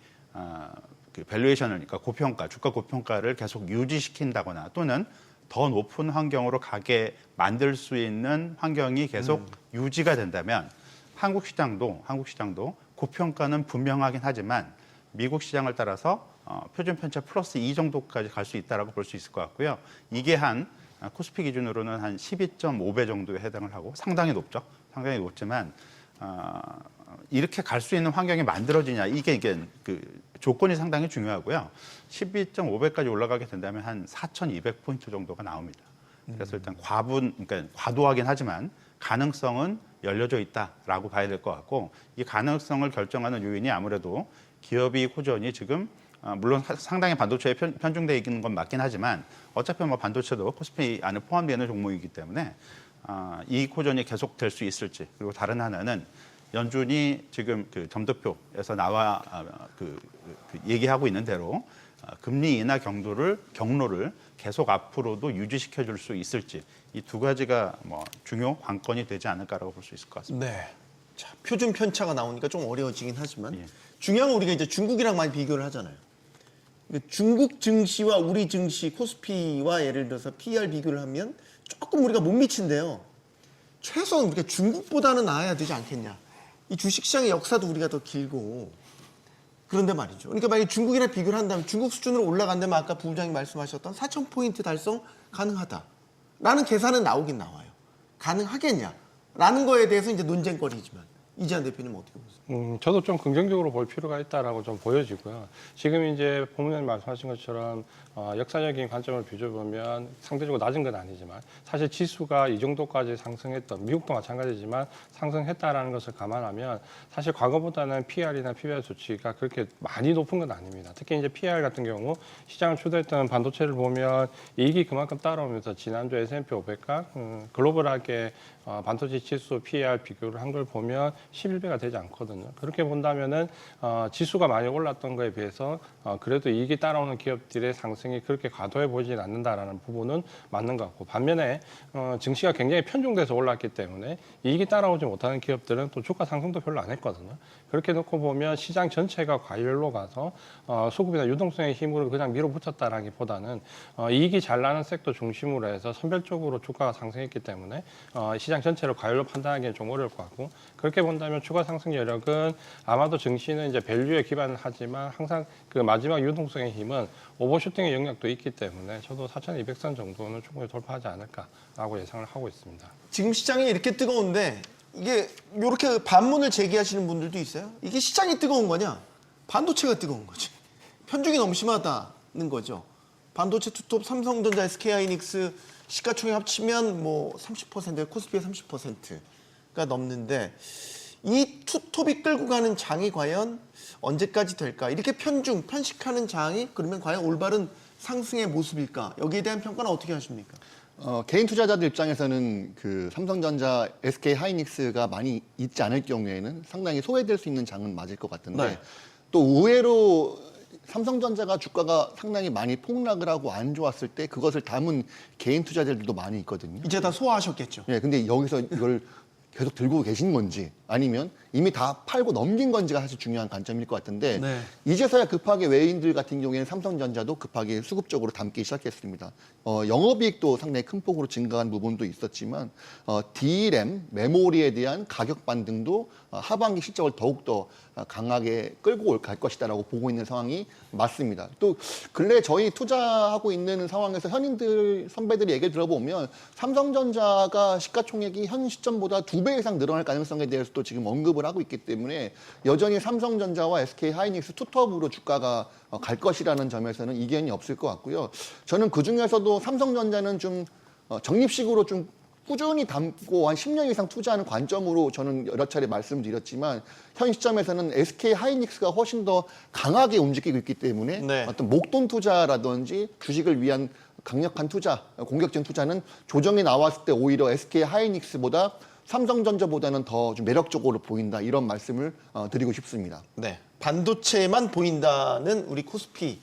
그 밸류에이션을 그러니까 고평가, 주가 고평가를 계속 유지시킨다거나 또는 더 높은 환경으로 가게 만들 수 있는 환경이 계속 유지가 된다면 한국 시장도 고평가는 분명하긴 하지만 미국 시장을 따라서 표준 편차 플러스 2 정도까지 갈 수 있다라고 볼 수 있을 것 같고요. 이게 한 코스피 기준으로는 한 12.5배 정도에 해당을 하고 상당히 높죠. 상당히 높지만 이렇게 갈 수 있는 환경이 만들어지냐 이게 그 조건이 상당히 중요하고요. 12.5배까지 올라가게 된다면 한 4,200포인트 정도가 나옵니다. 그래서 일단 그러니까 과도하긴 하지만 가능성은 열려져 있다라고 봐야 될 것 같고 이 가능성을 결정하는 요인이 아무래도 기업이익 호전이 지금 물론 상당히 반도체에 편중되어 있는 건 맞긴 하지만 어차피 뭐 반도체도 코스피 안에 포함되는 종목이기 때문에 이익 호전이 계속될 수 있을지 그리고 다른 하나는 연준이 지금 그 점도표에서 나와 그 얘기하고 있는 대로 금리 인하 경로를 계속 앞으로도 유지시켜 줄 수 있을지 이 두 가지가 뭐 중요 관건이 되지 않을까라고 볼 수 있을 것 같습니다. 네. 자, 표준 편차가 나오니까 좀 어려워지긴 하지만 예. 중요한 건 우리가 이제 중국이랑 많이 비교를 하잖아요. 그러니까 중국 증시와 우리 증시 코스피와 예를 들어서 PER 비교를 하면 조금 우리가 못 미친대요. 최소한 우리가 중국보다는 나아야 되지 않겠냐. 이 주식시장의 역사도 우리가 더 길고 그런데 말이죠. 그러니까 만약에 중국이랑 비교를 한다면 중국 수준으로 올라간다면 아까 부부장이 말씀하셨던 4,000포인트 달성 가능하다. 라는 계산은 나오긴 나와요. 가능하겠냐? 라는 거에 대해서 이제 논쟁거리지만 이재한 대표님 어떻게 보세요? 저도 좀 긍정적으로 볼 필요가 있다라고 좀 보여지고요. 지금 이제 본문에 말씀하신 것처럼 역사적인 관점을 비춰보면 상대적으로 낮은 건 아니지만 사실 지수가 이 정도까지 상승했던 미국도 마찬가지지만 상승했다라는 것을 감안하면 사실 과거보다는 PR이나 PBR 수치가 그렇게 많이 높은 건 아닙니다. 특히 이제 PR 같은 경우 시장을 주도했던 반도체를 보면 이익이 그만큼 따라오면서 지난주 S&P 500과 글로벌하게 반도체 지수 PER 비교를 한 걸 보면 11배가 되지 않거든요. 그렇게 본다면은 지수가 많이 올랐던 거에 비해서 그래도 이익이 따라오는 기업들의 상승이 그렇게 과도해 보이지는 않는다라는 부분은 맞는 것 같고 반면에 증시가 굉장히 편중돼서 올랐기 때문에 이익이 따라오지 못하는 기업들은 또 주가 상승도 별로 안 했거든요. 그렇게 놓고 보면 시장 전체가 과열로 가서 수급이나 유동성의 힘으로 그냥 밀어붙였다라기보다는 이익이 잘 나는 섹터 중심으로 해서 선별적으로 주가가 상승했기 때문에 시장 전체를 과열로 판단하기는 좀 어려울 것 같고 그렇게 본다면 추가 상승 여력은 아마도 증시는 이제 밸류에 기반을 하지만 항상 그 마지막 유동성의 힘은 오버슈팅의 영역도 있기 때문에 저도 4,200선 정도는 충분히 돌파하지 않을까라고 예상을 하고 있습니다. 지금 시장이 이렇게 뜨거운데 이게 이렇게 반문을 제기하시는 분들도 있어요. 이게 시장이 뜨거운 거냐? 반도체가 뜨거운 거지. 편중이 너무 심하다는 거죠. 반도체 투톱 삼성전자, SK하이닉스 시가총액 합치면 뭐 30%, 코스피의 30%가 넘는데 이 투톱이 끌고 가는 장이 과연 언제까지 될까? 이렇게 편식하는 장이 그러면 과연 올바른 상승의 모습일까? 여기에 대한 평가는 어떻게 하십니까? 개인 투자자들 입장에서는 그 삼성전자, SK하이닉스가 많이 있지 않을 경우에는 상당히 소외될 수 있는 장은 맞을 것 같은데 네. 또 의외로 삼성전자가 주가가 상당히 많이 폭락을 하고 안 좋았을 때 그것을 담은 개인 투자자들도 많이 있거든요. 이제 다 소화하셨겠죠. 예, 근데 여기서 이걸 계속 들고 계신 건지 아니면 이미 다 팔고 넘긴 건지가 사실 중요한 관점일 것 같은데 네. 이제서야 급하게 외인들 같은 경우에는 삼성전자도 급하게 수급적으로 담기 시작했습니다. 영업이익도 상당히 큰 폭으로 증가한 부분도 있었지만 DRAM, 메모리에 대한 가격 반등도 하반기 실적을 더욱더 강하게 끌고 갈 것이다라고 보고 있는 상황이 맞습니다. 또 근래 저희 투자하고 있는 상황에서 현인들 선배들이 얘기를 들어보면 삼성전자가 시가총액이 현 시점보다 2배 이상 늘어날 가능성에 대해서도 지금 언급을 하고 있기 때문에 여전히 삼성전자와 SK하이닉스 투톱으로 주가가 갈 것이라는 점에서는 이견이 없을 것 같고요. 저는 그중에서도 삼성전자는 좀 적립식으로 좀 꾸준히 담고 한 10년 이상 투자하는 관점으로 저는 여러 차례 말씀드렸지만 현 시점에서는 SK하이닉스가 훨씬 더 강하게 움직이고 있기 때문에 네. 어떤 목돈 투자라든지 주식을 위한 강력한 투자, 공격적인 투자는 조정이 나왔을 때 오히려 SK하이닉스보다 삼성전자보다는 더 좀 매력적으로 보인다 이런 말씀을 드리고 싶습니다. 네. 반도체만 보인다는 우리 코스피.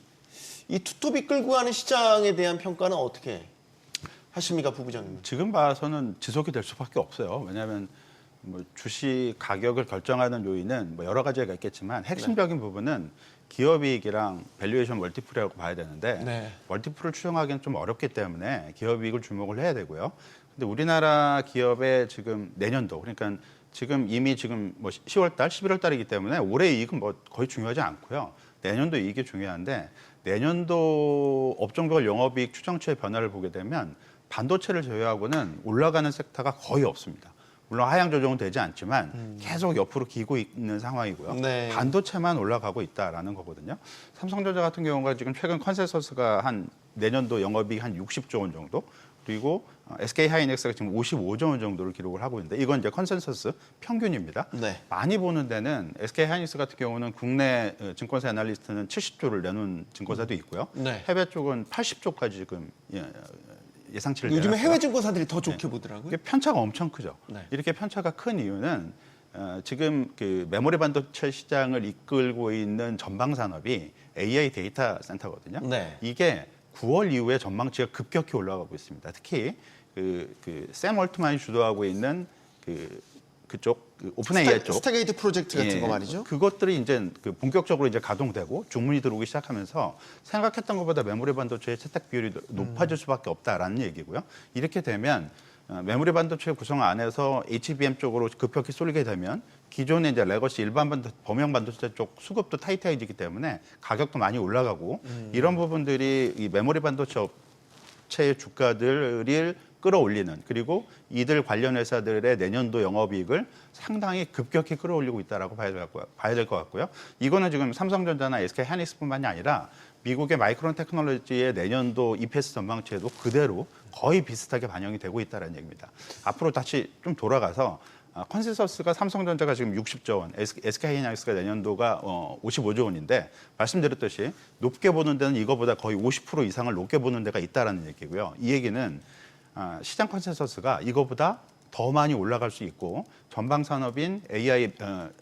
이 투톱이 끌고 가는 시장에 대한 평가는 어떻게 하십니까, 부부장님? 지금 봐서는 지속이 될 수밖에 없어요. 왜냐하면 뭐 주식 가격을 결정하는 요인은 뭐 여러 가지가 있겠지만 핵심적인 부분은 기업이익이랑 밸류에이션 멀티플이라고 봐야 되는데 네. 멀티플을 추정하기는 좀 어렵기 때문에 기업이익을 주목을 해야 되고요. 근데 우리나라 기업의 지금 내년도 그러니까 지금 이미 지금 뭐 10월 달, 11월 달이기 때문에 올해 이익은 뭐 거의 중요하지 않고요. 내년도 이익이 중요한데 내년도 업종별 영업이익 추정치의 변화를 보게 되면 반도체를 제외하고는 올라가는 섹터가 거의 없습니다. 물론 하향 조정은 되지 않지만 계속 옆으로 기고 있는 상황이고요. 네. 반도체만 올라가고 있다라는 거거든요. 삼성전자 같은 경우가 지금 최근 컨센서스가 한 내년도 영업이익 한 60조 원 정도 그리고 SK하이닉스가 지금 55조 원 정도를 기록을 하고 있는데 이건 이제 컨센서스 평균입니다. 네. 많이 보는 데는 SK하이닉스 같은 경우는 국내 증권사 애널리스트는 70조를 내놓은 증권사도 있고요. 네. 해외 쪽은 80조까지 지금 예상치를 요즘에 내놨어요. 해외 증권사들이 더 좋게 보더라고요. 이게 편차가 엄청 크죠. 네. 이렇게 편차가 큰 이유는 지금 그 메모리 반도체 시장을 이끌고 있는 전방 산업이 AI 데이터 센터거든요. 네. 이게 9월 이후에 전망치가 급격히 올라가고 있습니다. 특히 샘 얼트만이 주도하고 있는 그쪽 오픈 AI 쪽 스타게이트 프로젝트 같은 거 말이죠. 그것들이 이제 본격적으로 이제 가동되고 주문이 들어오기 시작하면서 생각했던 것보다 메모리 반도체의 채택 비율이 높아질 수밖에 없다라는 얘기고요. 이렇게 되면 메모리 반도체 구성 안에서 HBM 쪽으로 급격히 쏠리게 되면 기존의 이제 레거시 일반 범용 반도체 쪽 수급도 타이트해지기 때문에 가격도 많이 올라가고 이런 부분들이 이 메모리 반도체 업체의 주가들을 끌어올리는 그리고 이들 관련 회사들의 내년도 영업이익을 상당히 급격히 끌어올리고 있다라고 봐야 될 것 같고요. 이거는 지금 삼성전자나 SK하이닉스뿐만이 아니라 미국의 마이크론 테크놀로지의 내년도 EPS 전망치에도 그대로 거의 비슷하게 반영이 되고 있다는 얘기입니다. 앞으로 다시 좀 돌아가서 컨센서스가 삼성전자가 지금 60조 원, SK하이닉스가 내년도가 55조 원인데 말씀드렸듯이 높게 보는 데는 이거보다 거의 50% 이상을 높게 보는 데가 있다는 얘기고요. 이 얘기는 시장 컨센서스가 이거보다 더 많이 올라갈 수 있고 전방 산업인 AI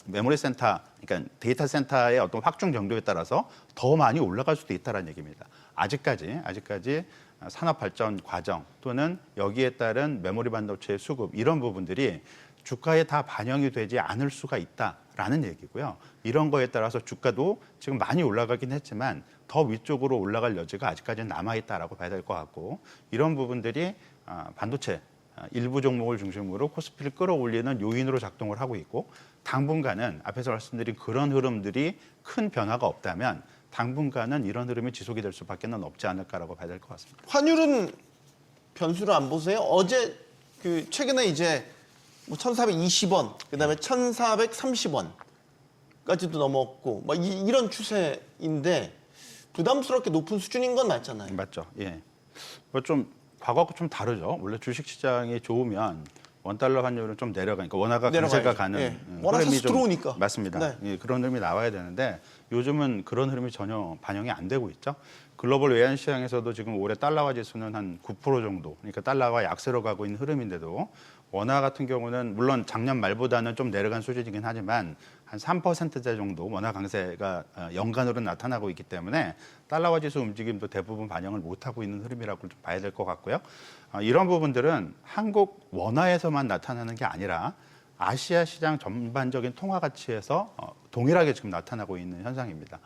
메모리 센터, 그러니까 데이터 센터의 어떤 확충 정도에 따라서 더 많이 올라갈 수도 있다는 얘기입니다. 아직까지 산업 발전 과정 또는 여기에 따른 메모리 반도체의 수급 이런 부분들이 주가에 다 반영이 되지 않을 수가 있다라는 얘기고요. 이런 거에 따라서 주가도 지금 많이 올라가긴 했지만 더 위쪽으로 올라갈 여지가 아직까지는 남아있다라고 봐야 될 것 같고 이런 부분들이 반도체 일부 종목을 중심으로 코스피를 끌어올리는 요인으로 작동을 하고 있고 당분간은 앞에서 말씀드린 그런 흐름들이 큰 변화가 없다면 당분간은 이런 흐름이 지속이 될 수밖에 없지 않을까라고 봐야 될 것 같습니다. 환율은 변수를 안 보세요? 어제 최근에 이제 1,420원, 그다음에 1,430원까지도 넘었고 이런 추세인데 부담스럽게 높은 수준인 건 맞잖아요. 맞죠. 예. 뭐 좀 과거하고 좀 다르죠. 원래 주식 시장이 좋으면 원달러 환율은 좀 내려가니까 원화가 강세가 가는 예. 원화 흐름이 사서 들어오니까. 맞습니다. 네. 예, 그런 흐름이 나와야 되는데 요즘은 그런 흐름이 전혀 반영이 안 되고 있죠. 글로벌 외환 시장에서도 지금 올해 달러화 지수는 한 9% 정도, 그러니까 달러가 약세로 가고 있는 흐름인데도 원화 같은 경우는 물론 작년 말보다는 좀 내려간 수준이긴 하지만 한 3%대 정도 원화 강세가 연간으로 나타나고 있기 때문에 달러화 지수 움직임도 대부분 반영을 못하고 있는 흐름이라고 좀 봐야 될 것 같고요. 이런 부분들은 한국 원화에서만 나타나는 게 아니라 아시아 시장 전반적인 통화 가치에서 동일하게 지금 나타나고 있는 현상입니다.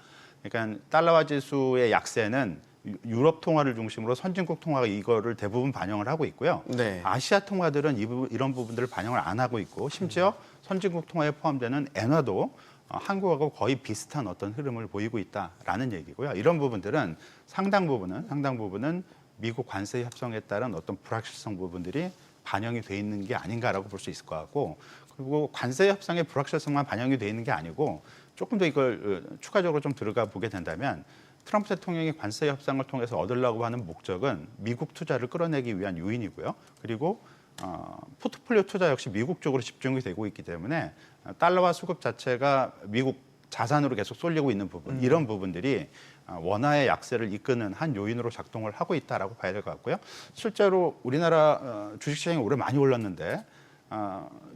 그러니까 달러화 지수의 약세는 유럽 통화를 중심으로 선진국 통화가 이거를 대부분 반영을 하고 있고요. 네. 아시아 통화들은 이런 부분들을 반영을 안 하고 있고 심지어 선진국 통화에 포함되는 엔화도 한국하고 거의 비슷한 어떤 흐름을 보이고 있다라는 얘기고요. 이런 부분들은 상당 부분은 미국 관세 협상에 따른 어떤 불확실성 부분들이 반영이 돼 있는 게 아닌가라고 볼 수 있을 것 같고, 그리고 관세 협상의 불확실성만 반영이 돼 있는 게 아니고 조금 더 이걸 추가적으로 좀 들어가 보게 된다면 트럼프 대통령이 관세 협상을 통해서 얻으려고 하는 목적은 미국 투자를 끌어내기 위한 요인이고요. 그리고 포트폴리오 투자 역시 미국 쪽으로 집중이 되고 있기 때문에 달러화 수급 자체가 미국 자산으로 계속 쏠리고 있는 부분, 이런 부분들이 원화의 약세를 이끄는 한 요인으로 작동을 하고 있다라고 봐야 될 것 같고요. 실제로 우리나라 주식시장이 올해 많이 올랐는데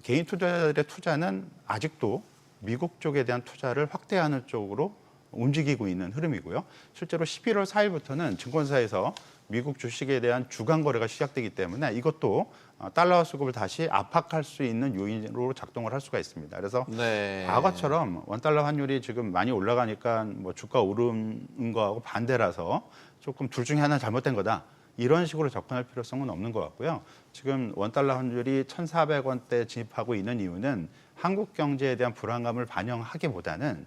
개인 투자자들의 투자는 아직도 미국 쪽에 대한 투자를 확대하는 쪽으로 움직이고 있는 흐름이고요. 실제로 11월 4일부터는 증권사에서 미국 주식에 대한 주간 거래가 시작되기 때문에 이것도 달러화 수급을 다시 압박할 수 있는 요인으로 작동을 할 수가 있습니다. 그래서 네. 과거처럼 원달러 환율이 지금 많이 올라가니까 뭐 주가 오르는 거하고 반대라서 조금 둘 중에 하나 잘못된 거다, 이런 식으로 접근할 필요성은 없는 것 같고요. 지금 원달러 환율이 1,400원대 진입하고 있는 이유는 한국 경제에 대한 불안감을 반영하기보다는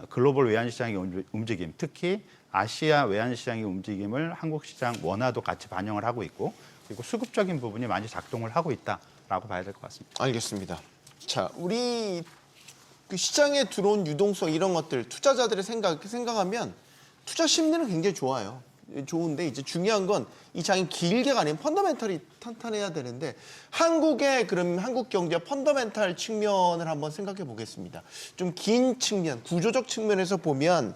글로벌 외환시장의 움직임, 특히 아시아 외환시장의 움직임을 한국 시장 원화도 같이 반영을 하고 있고, 그리고 수급적인 부분이 많이 작동을 하고 있다라고 봐야 될 것 같습니다. 알겠습니다. 자, 우리 그 시장에 들어온 유동성 이런 것들 투자자들의 생각하면 투자 심리는 굉장히 좋아요. 좋은데 이제 중요한 건 이 장이 길게 가는 펀더멘털이 탄탄해야 되는데 그럼 한국 경제 펀더멘털 측면을 한번 생각해 보겠습니다. 좀 긴 측면, 구조적 측면에서 보면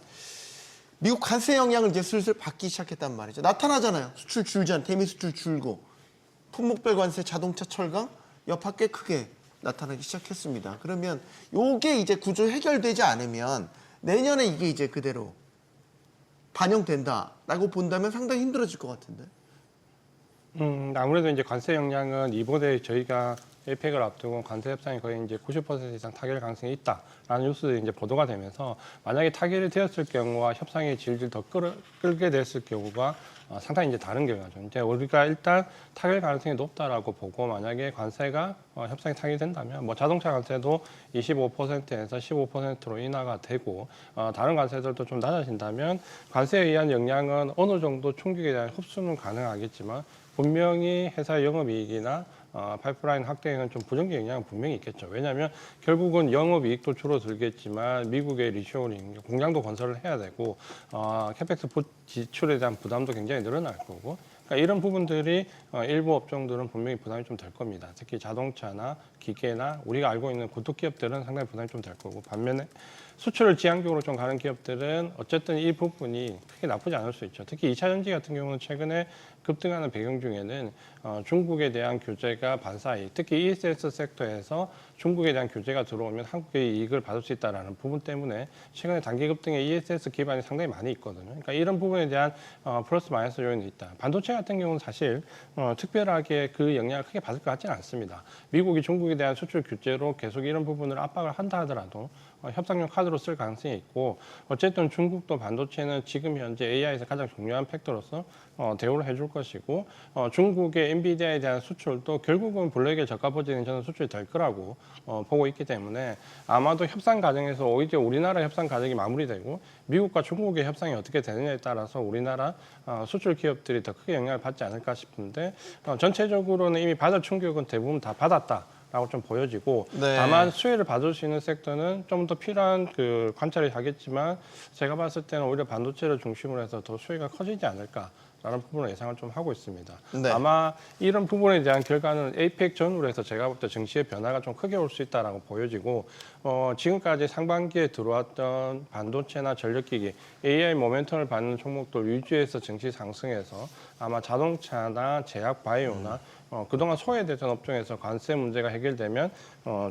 미국 관세 영향을 이제 슬슬 받기 시작했단 말이죠. 나타나잖아요. 수출 줄잖아요. 대미 수출 줄고 품목별 관세, 자동차, 철강 여파 꽤 크게 나타나기 시작했습니다. 그러면 요게 이제 구조 해결되지 않으면 내년에 이게 이제 그대로 반영된다라고 본다면 상당히 힘들어질 것 같은데. 아무래도 이제 관세 영향은 이번에 저희가 에이펙을 앞두고 관세 협상이 거의 이제 90% 이상 타결 가능성이 있다라는 뉴스들이 이제 보도가 되면서, 만약에 타결이 되었을 경우와 협상이 질질 더 끌게 됐을 경우가 상당히 이제 다른 경우죠. 이제 우리가 일단 타결 가능성이 높다라고 보고, 만약에 관세가 협상이 타결된다면 뭐 자동차 관세도 25%에서 15%로 인하가 되고 다른 관세들도 좀 낮아진다면 관세에 의한 영향은 어느 정도 충격에 대한 흡수는 가능하겠지만 분명히 회사 영업이익이나 파이프라인 확대에는 좀 부정적 영향은 분명히 있겠죠. 왜냐하면 결국은 영업이익도 줄어들겠지만 미국의 리쇼어링, 공장도 건설을 해야 되고 캐펙스 지출에 대한 부담도 굉장히 늘어날 거고, 그러니까 이런 부분들이 일부 업종들은 분명히 부담이 좀 될 겁니다. 특히 자동차나 기계나 우리가 알고 있는 고토 기업들은 상당히 부담이 좀 될 거고, 반면에 수출을 지향적으로 좀 가는 기업들은 어쨌든 이 부분이 크게 나쁘지 않을 수 있죠. 특히 2차 전지 같은 경우는 최근에 급등하는 배경 중에는 중국에 대한 규제가 반사이익, 특히 ESS 섹터에서 중국에 대한 규제가 들어오면 한국의 이익을 받을 수 있다는 부분 때문에 최근에 단기 급등에 ESS 기반이 상당히 많이 있거든요. 그러니까 이런 부분에 대한 플러스 마이너스 요인이 있다. 반도체 같은 경우는 사실 특별하게 그 영향을 크게 받을 것 같지는 않습니다. 미국이 중국에 대한 수출 규제로 계속 이런 부분을 압박을 한다 하더라도 협상용 카드로 쓸 가능성이 있고, 어쨌든 중국도 반도체는 지금 현재 AI에서 가장 중요한 팩터로서 대우를 해줄 것이고, 중국의 엔비디아에 대한 수출도 결국은 블랙의 저가 버전이 저는 수출이 될 거라고 보고 있기 때문에 아마도 협상 과정에서 오히려 우리나라 협상 과정이 마무리되고 미국과 중국의 협상이 어떻게 되느냐에 따라서 우리나라 수출 기업들이 더 크게 영향을 받지 않을까 싶은데, 전체적으로는 이미 받을 충격은 대부분 다 받았다 라고 좀 보여지고, 네. 다만 수혜를 받을 수 있는 섹터는 좀 더 필요한 그 관찰이 하겠지만, 제가 봤을 때는 오히려 반도체를 중심으로 해서 더 수혜가 커지지 않을까라는 부분을 예상을 좀 하고 있습니다. 네. 아마 이런 부분에 대한 결과는 에이펙 전후로 해서 제가 볼 때 증시의 변화가 좀 크게 올 수 있다라고 보여지고, 지금까지 상반기에 들어왔던 반도체나 전력기기, AI 모멘텀을 받는 종목들 위주에서 증시 상승해서 아마 자동차나 제약 바이오나 그동안 소외됐던 업종에서 관세 문제가 해결되면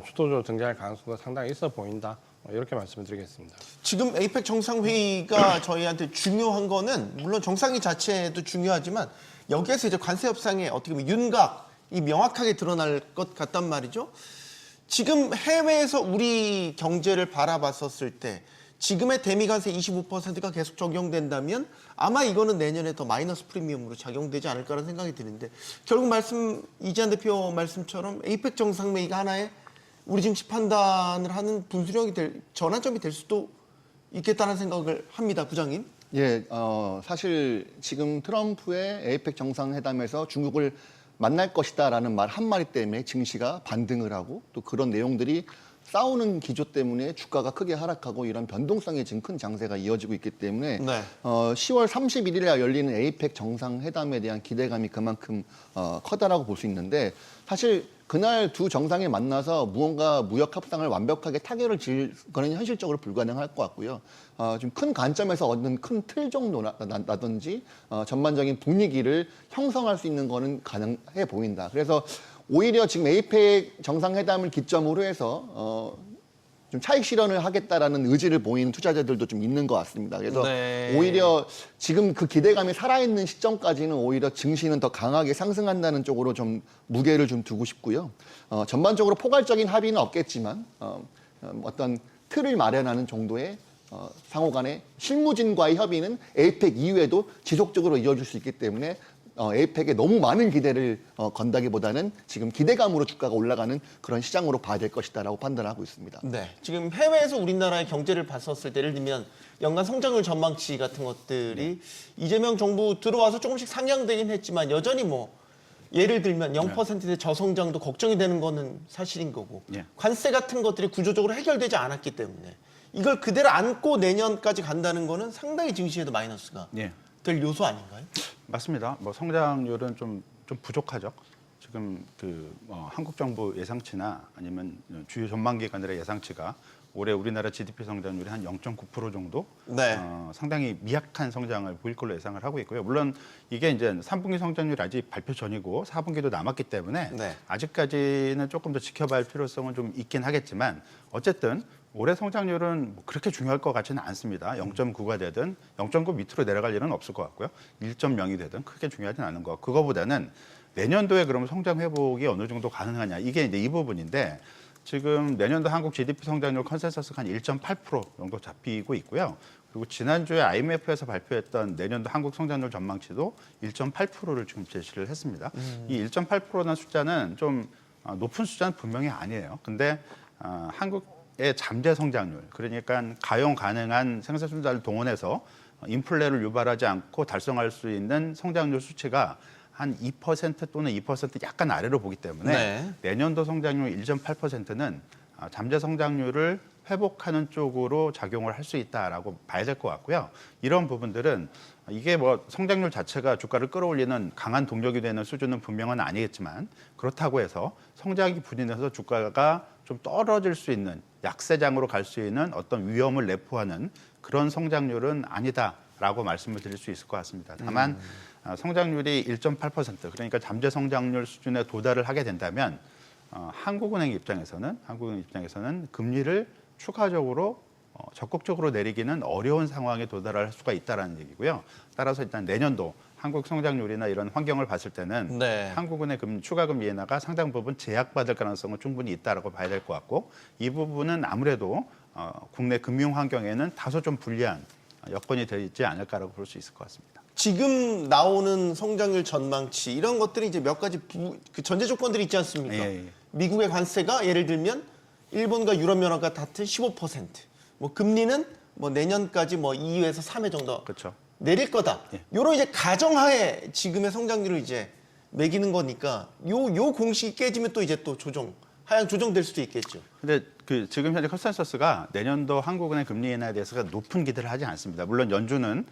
주도적으로 등장할 가능성도 상당히 있어 보인다. 이렇게 말씀드리겠습니다. 지금 에이펙 정상회의가 저희한테 중요한 거는 물론 정상회 자체도 중요하지만 여기에서 이제 관세 협상에 어떻게 보면 윤곽이 명확하게 드러날 것 같단 말이죠. 지금 해외에서 우리 경제를 바라봤었을 때 지금의 대미관세 25%가 계속 적용된다면 아마 이거는 내년에 더 마이너스 프리미엄으로 작용되지 않을까라는 생각이 드는데 결국 이재한 대표 말씀처럼 에이펙 정상회의가 하나의 우리 증시 판단을 하는 분수령이 전환점이 될 수도 있겠다는 생각을 합니다, 부장님. 예, 사실 지금 트럼프의 에이펙 정상회담에서 중국을 만날 것이다라는 말 한마디 때문에 증시가 반등을 하고 또 그런 내용들이 싸우는 기조 때문에 주가가 크게 하락하고 이런 변동성이 지금 큰 장세가 이어지고 있기 때문에 네. 10월 31일에 열리는 에이펙 정상회담에 대한 기대감이 그만큼 커다라고 볼 수 있는데 사실 그날 두 정상이 만나서 무언가 무역 협상을 완벽하게 타결을 지을 거는 현실적으로 불가능할 것 같고요. 좀 큰 관점에서 얻는 큰 틀 정도라든지 전반적인 분위기를 형성할 수 있는 거는 가능해 보인다. 그래서 오히려 지금 에이펙 정상회담을 기점으로 해서 좀 차익 실현을 하겠다라는 의지를 보이는 투자자들도 좀 있는 것 같습니다. 그래서 네. 오히려 지금 그 기대감이 살아있는 시점까지는 오히려 증시는 더 강하게 상승한다는 쪽으로 좀 무게를 좀 두고 싶고요. 전반적으로 포괄적인 합의는 없겠지만 어떤 틀을 마련하는 정도의 상호 간의 실무진과의 협의는 에이펙 이후에도 지속적으로 이어질 수 있기 때문에 에이펙에 너무 많은 기대를 건다기보다는 지금 기대감으로 주가가 올라가는 그런 시장으로 봐야 될 것이다라고 판단하고 있습니다. 네. 지금 해외에서 우리나라의 경제를 봤었을 때 예를 들면 연간 성장률 전망치 같은 것들이 이재명 정부 들어와서 조금씩 상향되긴 했지만 여전히 뭐 예를 들면 0%대 저성장도 걱정이 되는 거는 사실인 거고 네. 관세 같은 것들이 구조적으로 해결되지 않았기 때문에 이걸 그대로 안고 내년까지 간다는 거는 상당히 증시에도 마이너스가 예. 될 요소 아닌가요? 맞습니다. 뭐 성장률은 좀 부족하죠. 지금 한국 정부 예상치나 아니면 주요 전망기관들의 예상치가 올해 우리나라 GDP 성장률이 한 0.9% 정도 네. 상당히 미약한 성장을 보일 걸로 예상을 하고 있고요. 물론 이게 이제 3분기 성장률이 아직 발표 전이고 4분기도 남았기 때문에 네. 아직까지는 조금 더 지켜봐야 할 필요성은 좀 있긴 하겠지만 어쨌든 올해 성장률은 뭐 그렇게 중요할 것 같지는 않습니다. 0.9가 되든 0.9 밑으로 내려갈 일은 없을 것 같고요. 1.0이 되든 크게 중요하지는 않은 것 같고 그거보다는 내년도에 그러면 성장 회복이 어느 정도 가능하냐 이게 이제 이 부분인데 지금 내년도 한국 GDP 성장률 컨센서스가 한 1.8% 정도 잡히고 있고요. 그리고 지난주에 IMF에서 발표했던 내년도 한국 성장률 전망치도 1.8%를 지금 제시를 했습니다. 이 1.8%라는 숫자는 좀 높은 숫자는 분명히 아니에요. 근데 한국의 잠재 성장률, 그러니까 가용 가능한 생산 수단을 동원해서 인플레를 유발하지 않고 달성할 수 있는 성장률 수치가 한 2% 또는 2% 약간 아래로 보기 때문에 네. 내년도 성장률 1.8%는 잠재 성장률을 회복하는 쪽으로 작용을 할 수 있다라고 봐야 될 것 같고요. 이런 부분들은 이게 뭐 성장률 자체가 주가를 끌어올리는 강한 동력이 되는 수준은 분명은 아니겠지만 그렇다고 해서 성장이 부진해서 주가가 좀 떨어질 수 있는 약세장으로 갈 수 있는 어떤 위험을 내포하는 그런 성장률은 아니다라고 말씀을 드릴 수 있을 것 같습니다. 다만 성장률이 1.8% 그러니까 잠재 성장률 수준에 도달을 하게 된다면 한국은행 입장에서는 금리를 추가적으로 적극적으로 내리기는 어려운 상황에 도달할 수가 있다는 얘기고요. 따라서 일단 내년도 한국 성장률이나 이런 환경을 봤을 때는 네. 한국은행 추가 금리 인하가 상당 부분 제약받을 가능성은 충분히 있다라고 봐야 될 것 같고 이 부분은 아무래도 국내 금융 환경에는 다소 좀 불리한 여건이 되지 않을까라고 볼 수 있을 것 같습니다. 지금 나오는 성장률 전망치 이런 것들이 이제 몇 가지 그 전제 조건들이 있지 않습니까? 예. 미국의 관세가 예를 들면 일본과 유럽연합과 같은 15%, 뭐 금리는 뭐 내년까지 뭐 2에서 3회 정도 그렇죠. 내릴 거다. 예. 요런 이제 가정하에 지금의 성장률을 이제 매기는 거니까 요 공식이 깨지면 또 이제 또 하향 조정될 수도 있겠죠. 근데 지금 현재 컨센서스가 내년도 한국은행 금리 인하에 대해서 높은 기대를 하지 않습니다. 물론 연준은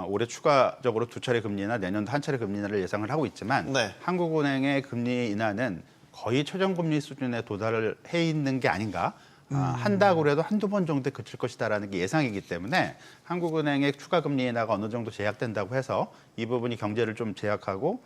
올해 추가적으로 2차례 금리 인하, 내년도 1차례 금리 인하를 예상을 하고 있지만 네. 한국은행의 금리 인하는 거의 최저금리 수준에 도달을 해 있는 게 아닌가. 한다고 해도 한두 번 정도에 그칠 것이다라는 게 예상이기 때문에 한국은행의 추가 금리 인하가 어느 정도 제약된다고 해서 이 부분이 경제를 좀 제약하고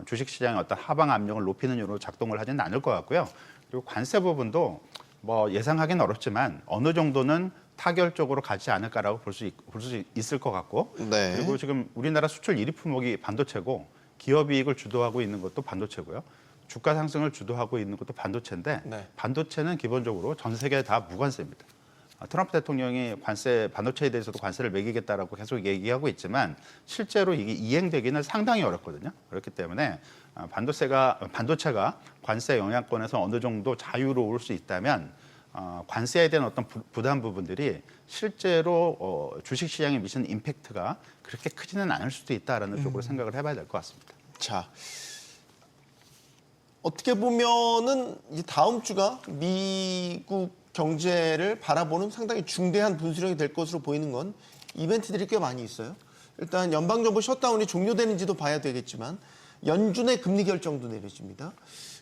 주식시장의 어떤 하방 압력을 높이는 요로 작동을 하지는 않을 것 같고요. 그리고 관세 부분도 뭐 예상하기는 어렵지만 어느 정도는 타결적으로 가지 않을까라고 볼 수 있을 것 같고 네. 그리고 지금 우리나라 수출 1위 품목이 반도체고 기업 이익을 주도하고 있는 것도 반도체고요. 주가 상승을 주도하고 있는 것도 반도체인데 네. 반도체는 기본적으로 전 세계 다 무관세입니다. 트럼프 대통령이 반도체에 대해서도 관세를 매기겠다라고 계속 얘기하고 있지만 실제로 이게 이행되기는 상당히 어렵거든요. 그렇기 때문에 반도체가 관세 영향권에서 어느 정도 자유로울 수 있다면 관세에 대한 어떤 부담 부분들이 실제로 주식시장에 미치는 임팩트가 그렇게 크지는 않을 수도 있다라는 쪽으로 생각을 해봐야 될 것 같습니다. 자, 어떻게 보면은 이제 다음 주가 미국 경제를 바라보는 상당히 중대한 분수령이 될 것으로 보이는 건 이벤트들이 꽤 많이 있어요. 일단 연방정부 셧다운이 종료되는지도 봐야 되겠지만 연준의 금리 결정도 내려집니다.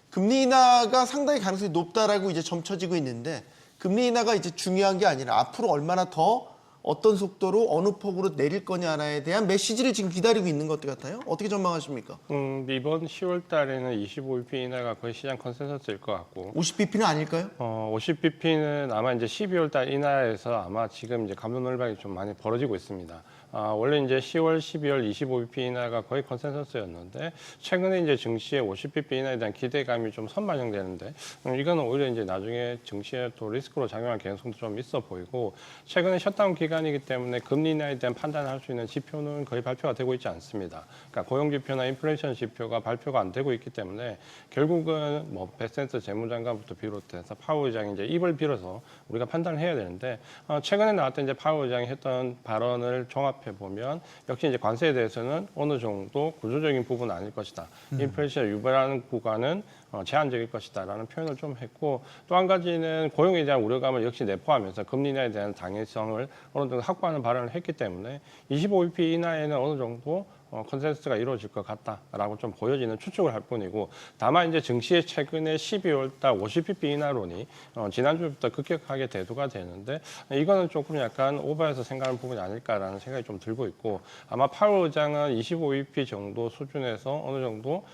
금리 인하가 상당히 가능성이 높다라고 이제 점쳐지고 있는데 금리 인하가 이제 중요한 게 아니라 앞으로 얼마나 더 어떤 속도로 어느 폭으로 내릴 거냐에 대한 메시지를 지금 기다리고 있는 것 같아요. 어떻게 전망하십니까? 이번 10월 달에는 25bp 인하가 거의 시장 컨센서스일 것 같고 50bp는 아닐까요? 50bp는 아마 이제 12월 달 인하에서 아마 지금 이제 감론 놀박이 좀 많이 벌어지고 있습니다. 원래 이제 10월, 12월 25bp 인하가 거의 컨센서스였는데 최근에 이제 증시의 50bp 인하에 대한 기대감이 좀 선반영되는데 이거는 오히려 이제 나중에 증시에 또 리스크로 작용할 가능성도 좀 있어 보이고 최근에 셧다운 기간이기 때문에 금리 인하에 대한 판단을 할 수 있는 지표는 거의 발표가 되고 있지 않습니다. 그러니까 고용 지표나 인플레이션 지표가 발표가 안 되고 있기 때문에 결국은 뭐 베센트 재무장관부터 비롯해서 파월 의장이 이제 입을 빌어서 우리가 판단을 해야 되는데 최근에 나왔던 이제 파월 의장이 했던 발언을 종합해 보면 역시 이제 관세에 대해서는 어느 정도 구조적인 부분은 아닐 것이다. 인플레이션 유발하는 구간은 제한적일 것이다라는 표현을 좀 했고 또 한 가지는 고용에 대한 우려감을 역시 내포하면서 금리 인하에 대한 당위성을 어느 정도 확보하는 발언을 했기 때문에 25bp 이하에는 어느 정도 컨센서스가 이루어질 것 같다라고 좀 보여지는 추측을 할 뿐이고 다만 이제 증시의 최근에 12월 달 50bp 인하론이 지난주부터 급격하게 대두가 되는데 이거는 조금 약간 오버해서 생각하는 부분이 아닐까라는 생각이 좀 들고 있고 아마 파월 의장은 25bp 정도 수준에서 어느 정도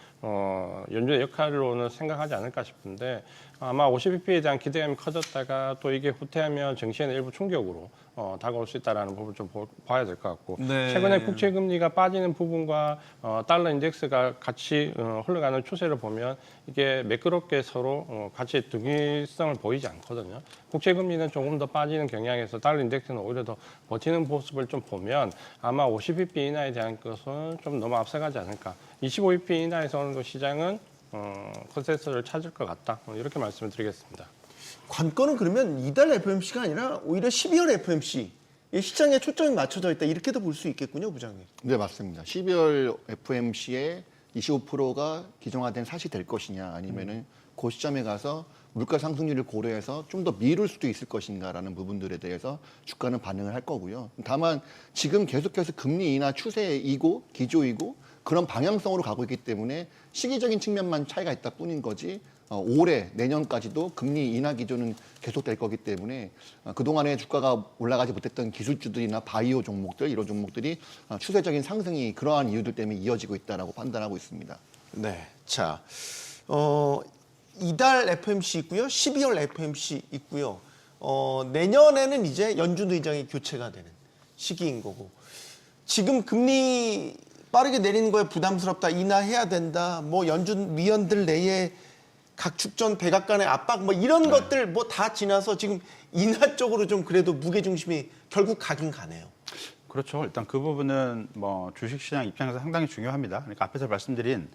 연준의 역할로는 생각하지 않을까 싶은데 아마 50bp에 대한 기대감이 커졌다가 또 이게 후퇴하면 증시에는 일부 충격으로 다가올 수 있다는 부분을 좀 봐야 될 것 같고 네. 최근에 국채 금리가 빠지는 부분과 달러 인덱스가 같이 흘러가는 추세를 보면 이게 매끄럽게 서로 같이 등위성을 보이지 않거든요. 국채 금리는 조금 더 빠지는 경향에서 달러 인덱스는 오히려 더 버티는 모습을 좀 보면 아마 50bp 이하에 대한 것은 좀 너무 앞서가지 않을까. 25bp 이하에서 어느 정도 시장은 컨센서스를 찾을 것 같다. 이렇게 말씀을 드리겠습니다. 관건은 그러면 이달 FOMC가 아니라 오히려 12월 FOMC 시장에 초점이 맞춰져 있다 이렇게도 볼 수 있겠군요, 부장님. 네, 맞습니다. 12월 FOMC에 25%가 기정화된 사실이 될 것이냐 아니면은 그 시점에 가서 물가 상승률을 고려해서 좀 더 미룰 수도 있을 것인가라는 부분들에 대해서 주가는 반응을 할 거고요. 다만 지금 계속해서 금리 인하 추세이고 기조이고 그런 방향성으로 가고 있기 때문에 시기적인 측면만 차이가 있다 뿐인 거지 올해 내년까지도 금리 인하 기조는 계속될 거기 때문에 그동안에 주가가 올라가지 못했던 기술주들이나 바이오 종목들 이런 종목들이 추세적인 상승이 그러한 이유들 때문에 이어지고 있다라고 판단하고 있습니다. 네. 자, 이달 FOMC 있고요. 12월 FOMC 있고요. 내년에는 이제 연준 의장이 교체가 되는 시기인 거고. 지금 금리 빠르게 내리는 거에 부담스럽다. 인하해야 된다. 뭐 연준 위원들 내에 각 축전 백악관의 압박 뭐 이런 것들 뭐 다 지나서 지금 인하 쪽으로 좀 그래도 무게 중심이 결국 가긴 가네요. 그렇죠. 일단 그 부분은 뭐 주식시장 입장에서 상당히 중요합니다. 그러니까 앞에서 말씀드린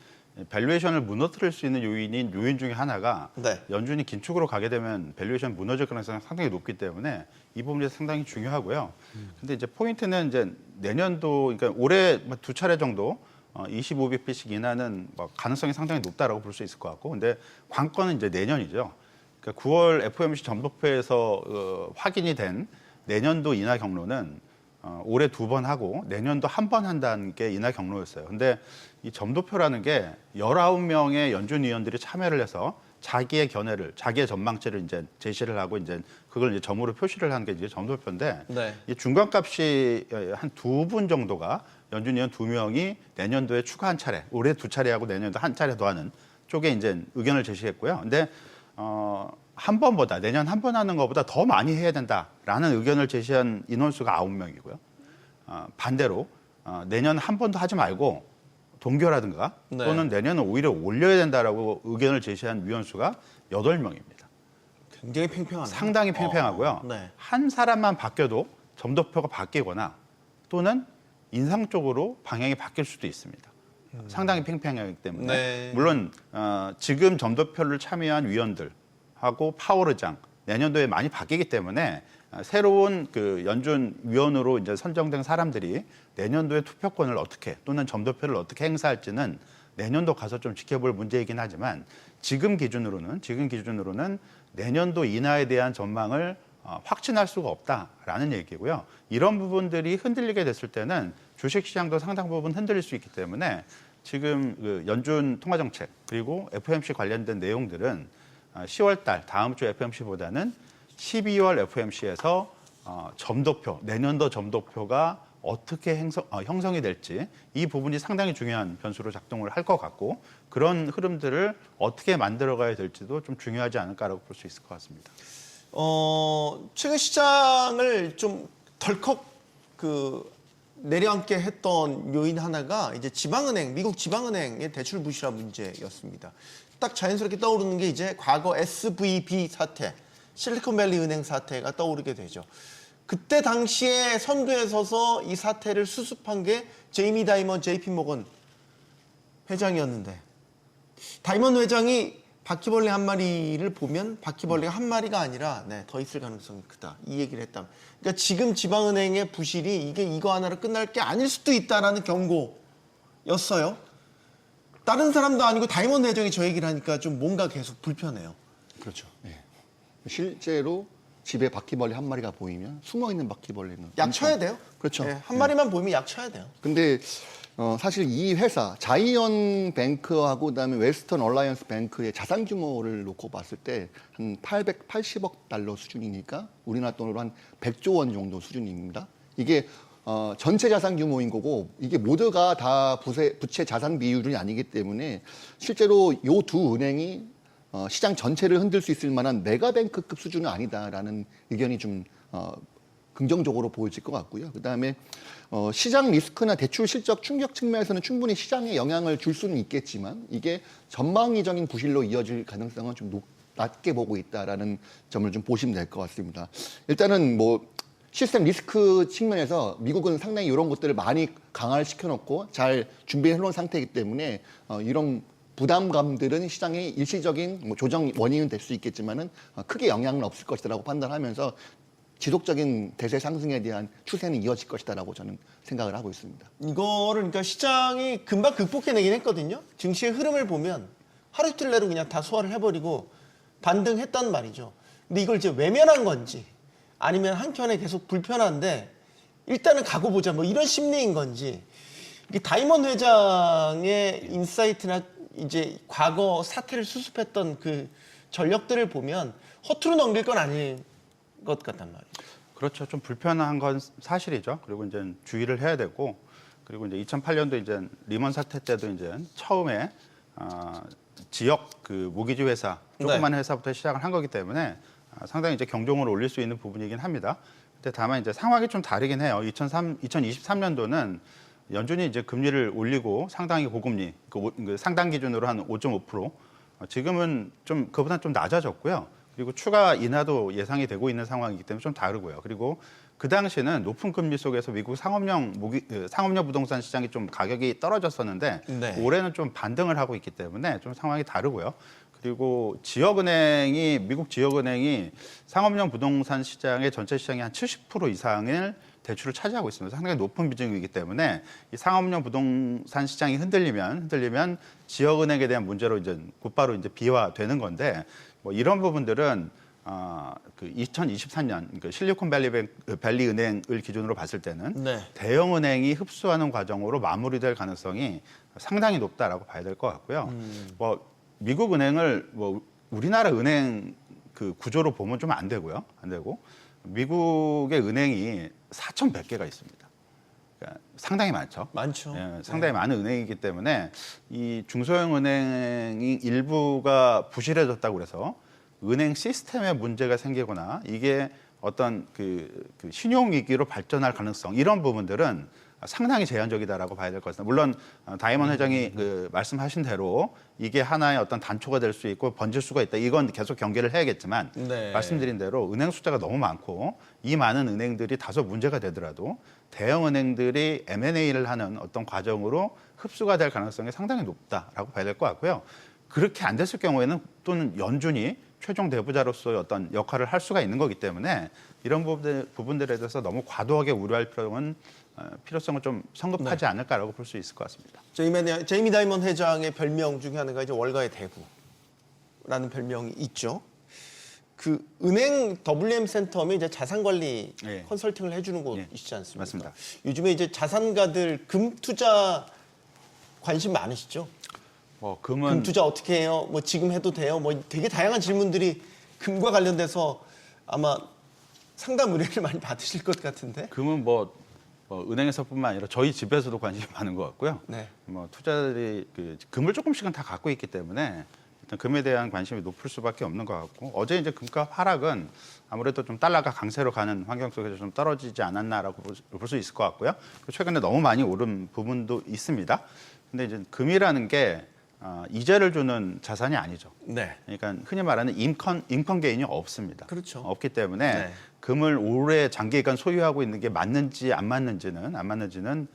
밸류에이션을 무너뜨릴 수 있는 요인 중에 하나가 네. 연준이 긴축으로 가게 되면 밸류에이션 무너질 가능성이 상당히 높기 때문에 이 부분이 상당히 중요하고요. 근데 이제 포인트는 이제 내년도 그러니까 올해 두 차례 정도 25bp씩 인하는 뭐 가능성이 상당히 높다라고 볼 수 있을 것 같고, 근데 관건은 이제 내년이죠. 그러니까 9월 FOMC 점도표에서 확인이 된 내년도 인하 경로는 올해 2번 하고 내년도 1번 한다는 게 인하 경로였어요. 근데 이 점도표라는 게 19명의 연준 위원들이 참여를 해서 자기의 견해를, 자기의 전망치를 이제 제시를 하고 이제 그걸 이제 점으로 표시를 하는 게 이제 점도표인데 네. 이 중간값이 한 2분 정도가 연준 위원 2명이 내년도에 추가 한 차례, 올해 2차례 하고 내년도 한 차례 더 하는 쪽에 이제 의견을 제시했고요. 근데 한 번보다 내년 한 번 하는 것보다 더 많이 해야 된다라는 의견을 제시한 인원수가 9명이고요. 반대로 내년 한 번도 하지 말고 동결하든가 네. 또는 내년은 오히려 올려야 된다라고 의견을 제시한 위원수가 8명입니다. 굉장히 팽팽하네요. 상당히 팽팽하고요. 네. 한 사람만 바뀌어도 점도표가 바뀌거나 또는 인상적으로 방향이 바뀔 수도 있습니다. 상당히 팽팽하기 때문에 네. 물론 지금 점도표를 참여한 위원들하고 파월의장 내년도에 많이 바뀌기 때문에 새로운 그 연준 위원으로 이제 선정된 사람들이 내년도에 투표권을 어떻게 또는 점도표를 어떻게 행사할지는 내년도 가서 좀 지켜볼 문제이긴 하지만 지금 기준으로는 내년도 인하에 대한 전망을 확신할 수가 없다라는 얘기고요. 이런 부분들이 흔들리게 됐을 때는 주식시장도 상당 부분 흔들릴 수 있기 때문에 지금 그 연준 통화정책 그리고 FOMC 관련된 내용들은 10월 달 다음 주 FOMC보다는 12월 FOMC에서 점도표, 내년도 점도표가 어떻게 형성이 될지 이 부분이 상당히 중요한 변수로 작동을 할 것 같고 그런 흐름들을 어떻게 만들어가야 될지도 좀 중요하지 않을까라고 볼 수 있을 것 같습니다. 최근 시장을 좀 덜컥 내려앉게 했던 요인 하나가 이제 지방은행, 미국 지방은행의 대출 부실화 문제였습니다. 딱 자연스럽게 떠오르는 게 이제 과거 SVB 사태, 실리콘밸리 은행 사태가 떠오르게 되죠. 그때 당시에 선두에 서서 이 사태를 수습한 게 제이미 다이먼 JP모건 회장이었는데 다이먼 회장이 바퀴벌레 한 마리를 보면 바퀴벌레가 한 마리가 아니라 더 있을 가능성이 크다. 이 얘기를 했다. 그러니까 지금 지방은행의 부실이 이게 이거 하나로 끝날 게 아닐 수도 있다라는 경고였어요. 다른 사람도 아니고 다이먼 회장이 저 얘기를 하니까 좀 뭔가 계속 불편해요. 그렇죠. 네. 실제로 집에 바퀴벌레 한 마리가 보이면 숨어있는 바퀴벌레는 약 쳐야 돼요. 그렇죠. 한 마리만 보이면 약 쳐야 돼요. 근데 사실 이 회사 자이언 뱅크하고 그다음에 웨스턴 얼라이언스 뱅크의 자산 규모를 놓고 봤을 때 한 880억 달러 수준이니까 우리나라 돈으로 한 100조 원 정도 수준입니다. 이게 전체 자산 규모인 거고 이게 모두가 다 부채 자산 비율이 아니기 때문에 실제로 요 두 은행이 시장 전체를 흔들 수 있을 만한 메가뱅크급 수준은 아니다라는 의견이 좀 긍정적으로 보여질 것 같고요. 그다음에 시장 리스크나 대출 실적 충격 측면에서는 충분히 시장에 영향을 줄 수는 있겠지만 이게 전망이적인 부실로 이어질 가능성은 좀 낮게 보고 있다라는 점을 좀 보시면 될 것 같습니다. 일단은 뭐 시스템 리스크 측면에서 미국은 상당히 이런 것들을 많이 강화를 시켜놓고 잘 준비해 놓은 상태이기 때문에 이런 부담감들은 시장의 일시적인 조정 원인은 될 수 있겠지만은 크게 영향은 없을 것이라고 판단하면서 지속적인 대세 상승에 대한 추세는 이어질 것이다라고 저는 생각을 하고 있습니다. 이거를 그러니까 시장이 금방 극복해내긴 했거든요. 증시의 흐름을 보면 하루 이틀 내로 그냥 다 소화를 해버리고 반등했단 말이죠. 근데 이걸 이제 외면한 건지 아니면 한켠에 계속 불편한데 일단은 가고 보자 뭐 이런 심리인 건지 이게 다이먼 회장의 인사이트나 이제 과거 사태를 수습했던 그 전력들을 보면 허투루 넘길 건 아닌 것 같단 말이에요. 그렇죠. 좀 불편한 건 사실이죠. 그리고 이제 주의를 해야 되고 그리고 이제 2008년도 이제 리먼 사태 때도 이제 처음에 지역 그 모기지 회사 조그만 회사부터 시작을 한 거기 때문에 상당히 이제 경종을 울릴 수 있는 부분이긴 합니다. 근데 다만 이제 상황이 좀 다르긴 해요. 2023년도는 연준이 이제 금리를 올리고 상당히 고금리, 그 상당 기준으로 한 5.5%. 지금은 좀 그보다 좀 낮아졌고요. 그리고 추가 인하도 예상이 되고 있는 상황이기 때문에 좀 다르고요. 그리고 그 당시는 높은 금리 속에서 미국 상업용 부동산 시장이 좀 가격이 떨어졌었는데 네. 올해는 좀 반등을 하고 있기 때문에 좀 상황이 다르고요. 그리고 미국 지역은행이 상업용 부동산 시장의 전체 시장의 한 70% 이상을 대출을 차지하고 있습니다. 상당히 높은 비중이기 때문에 이 상업용 부동산 시장이 흔들리면 지역은행에 대한 문제로 이제 곧바로 이제 비화되는 건데 뭐 이런 부분들은 그 2023년 그 실리콘밸리 은행을 기준으로 봤을 때는 대형 은행이 흡수하는 과정으로 마무리될 가능성이 상당히 높다라고 봐야 될 것 같고요. 뭐 미국 은행을 뭐 우리나라 은행 그 구조로 보면 좀 안 되고요. 안 되고 미국의 은행이 4,100개가 있습니다. 그러니까 상당히 많죠. 많죠. 예, 상당히 많은 은행이기 때문에 이 중소형 은행이 일부가 부실해졌다고 그래서 은행 시스템에 문제가 생기거나 이게 어떤 그 신용 위기로 발전할 가능성 이런 부분들은 상당히 제한적이다라고 봐야 될 것 같습니다. 물론 다이먼 회장이 말씀하신 대로 이게 하나의 어떤 단초가 될 수 있고 번질 수가 있다. 이건 계속 경계를 해야겠지만 네. 말씀드린 대로 은행 숫자가 너무 많고 이 많은 은행들이 다소 문제가 되더라도 대형 은행들이 M&A를 하는 어떤 과정으로 흡수가 될 가능성이 상당히 높다라고 봐야 될 것 같고요. 그렇게 안 됐을 경우에는 또는 연준이 최종 대부자로서의 어떤 역할을 할 수가 있는 거기 때문에 이런 부분들에 대해서 너무 과도하게 우려할 필요성은 좀 성급하지 않을까라고 볼 수 있을 것 같습니다. 제이미 다이먼 회장의 별명 중에 하나가 이제 월가의 대구라는 별명이 있죠. 그 은행 WM 센터면 이제 자산 관리 예. 컨설팅을 해주는 예. 곳이지 않습니까? 맞습니다. 요즘에 이제 자산가들 금 투자 관심 많으시죠? 금은 금 투자 어떻게 해요? 뭐 지금 해도 돼요? 뭐 되게 다양한 질문들이 금과 관련돼서 아마 상담 의뢰를 많이 받으실 것 같은데. 금은 은행에서뿐만 아니라 저희 집에서도 관심이 많은 것 같고요. 네. 투자자들이 금을 조금씩은 다 갖고 있기 때문에 일단 금에 대한 관심이 높을 수밖에 없는 것 같고 어제 이제 금값 하락은 아무래도 좀 달러가 강세로 가는 환경 속에서 좀 떨어지지 않았나라고 볼 수 있을 것 같고요. 최근에 너무 많이 오른 부분도 있습니다. 근데 이제 금이라는 게 이자를 주는 자산이 아니죠. 네. 그러니까 흔히 말하는 인컨 게인이 없습니다. 그렇죠. 없기 때문에 네. 금을 오래 장기간 소유하고 있는 게 맞는지 안 맞는지는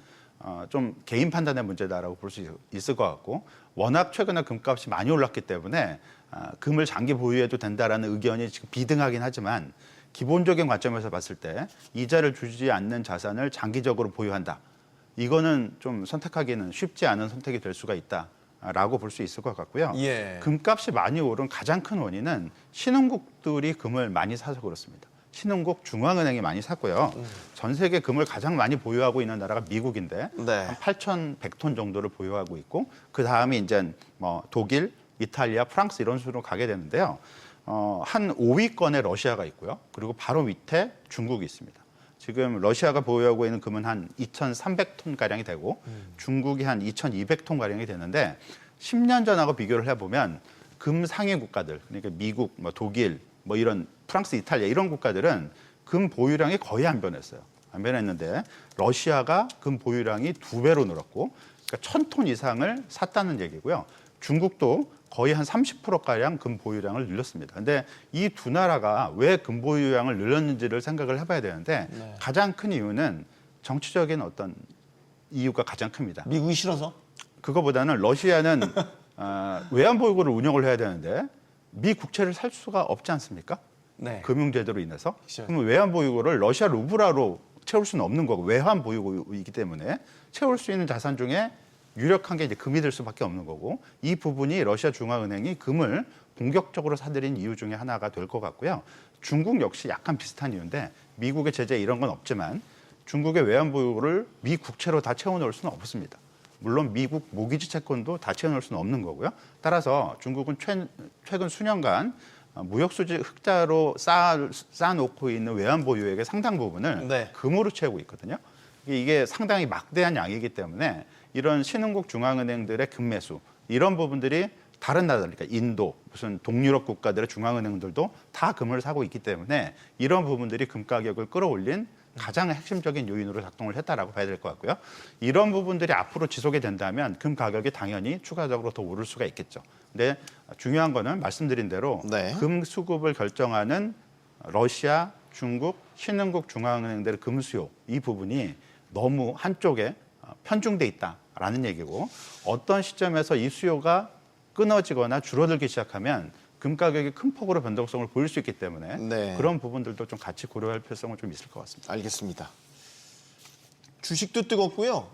좀 개인 판단의 문제다라고 볼 수 있을 것 같고 워낙 최근에 금값이 많이 올랐기 때문에 금을 장기 보유해도 된다라는 의견이 지금 비등하긴 하지만 기본적인 관점에서 봤을 때 이자를 주지 않는 자산을 장기적으로 보유한다. 이거는 좀 선택하기는 쉽지 않은 선택이 될 수가 있다라고 볼 수 있을 것 같고요. 예. 금값이 많이 오른 가장 큰 원인은 신흥국들이 금을 많이 사서 그렇습니다. 신흥국 중앙은행이 많이 샀고요. 전 세계 금을 가장 많이 보유하고 있는 나라가 미국인데 네. 한 8,100톤 정도를 보유하고 있고 그 다음에 이제 독일, 이탈리아, 프랑스 이런 수로 가게 되는데요. 한 5위권에 러시아가 있고요. 그리고 바로 밑에 중국이 있습니다. 지금 러시아가 보유하고 있는 금은 한 2,300톤 가량이 되고 중국이 한 2,200톤 가량이 되는데 10년 전하고 비교를 해보면 금 상위 국가들 그러니까 미국, 독일, 이런 프랑스, 이탈리아 이런 국가들은 금 보유량이 거의 안 변했어요. 안 변했는데 러시아가 금 보유량이 2배로 늘었고 그러니까 1,000톤 이상을 샀다는 얘기고요. 중국도 거의 한 30%가량 금 보유량을 늘렸습니다. 근데 이 두 나라가 왜 금 보유량을 늘렸는지를 생각을 해봐야 되는데 가장 큰 이유는 정치적인 어떤 이유가 가장 큽니다. 미국이 싫어서? 그거보다는 러시아는 외환보유고를 운영을 해야 되는데 미 국채를 살 수가 없지 않습니까? 네. 금융제도로 인해서. 그렇죠. 그러면 외환보유고를 러시아 루블화로 채울 수는 없는 거고 외환보유고이기 때문에 채울 수 있는 자산 중에 유력한 게 이제 금이 될 수밖에 없는 거고 이 부분이 러시아 중앙은행이 금을 공격적으로 사들인 이유 중에 하나가 될 것 같고요. 중국 역시 약간 비슷한 이유인데 미국의 제재 이런 건 없지만 중국의 외환보유고를 미 국채로 다 채워넣을 수는 없습니다. 물론 미국 모기지 채권도 다 채워넣을 수는 없는 거고요. 따라서 중국은 최근 수년간 무역수지 흑자로 쌓아놓고 있는 외환보유액의 상당 부분을 네. 금으로 채우고 있거든요. 이게 상당히 막대한 양이기 때문에 이런 신흥국 중앙은행들의 금매수 이런 부분들이 다른 나라들, 그러니까 인도, 무슨 동유럽 국가들의 중앙은행들도 다 금을 사고 있기 때문에 이런 부분들이 금 가격을 끌어올린 가장 핵심적인 요인으로 작동을 했다라고 봐야 될 것 같고요. 이런 부분들이 앞으로 지속이 된다면 금 가격이 당연히 추가적으로 더 오를 수가 있겠죠. 근데 중요한 거는 말씀드린 대로 네. 금 수급을 결정하는 러시아, 중국, 신흥국 중앙은행들의 금 수요 이 부분이 너무 한쪽에 편중돼 있다라는 얘기고 어떤 시점에서 이 수요가 끊어지거나 줄어들기 시작하면 금 가격이 큰 폭으로 변동성을 보일 수 있기 때문에 네. 그런 부분들도 좀 같이 고려할 필요성은 좀 있을 것 같습니다. 알겠습니다. 주식도 뜨겁고요.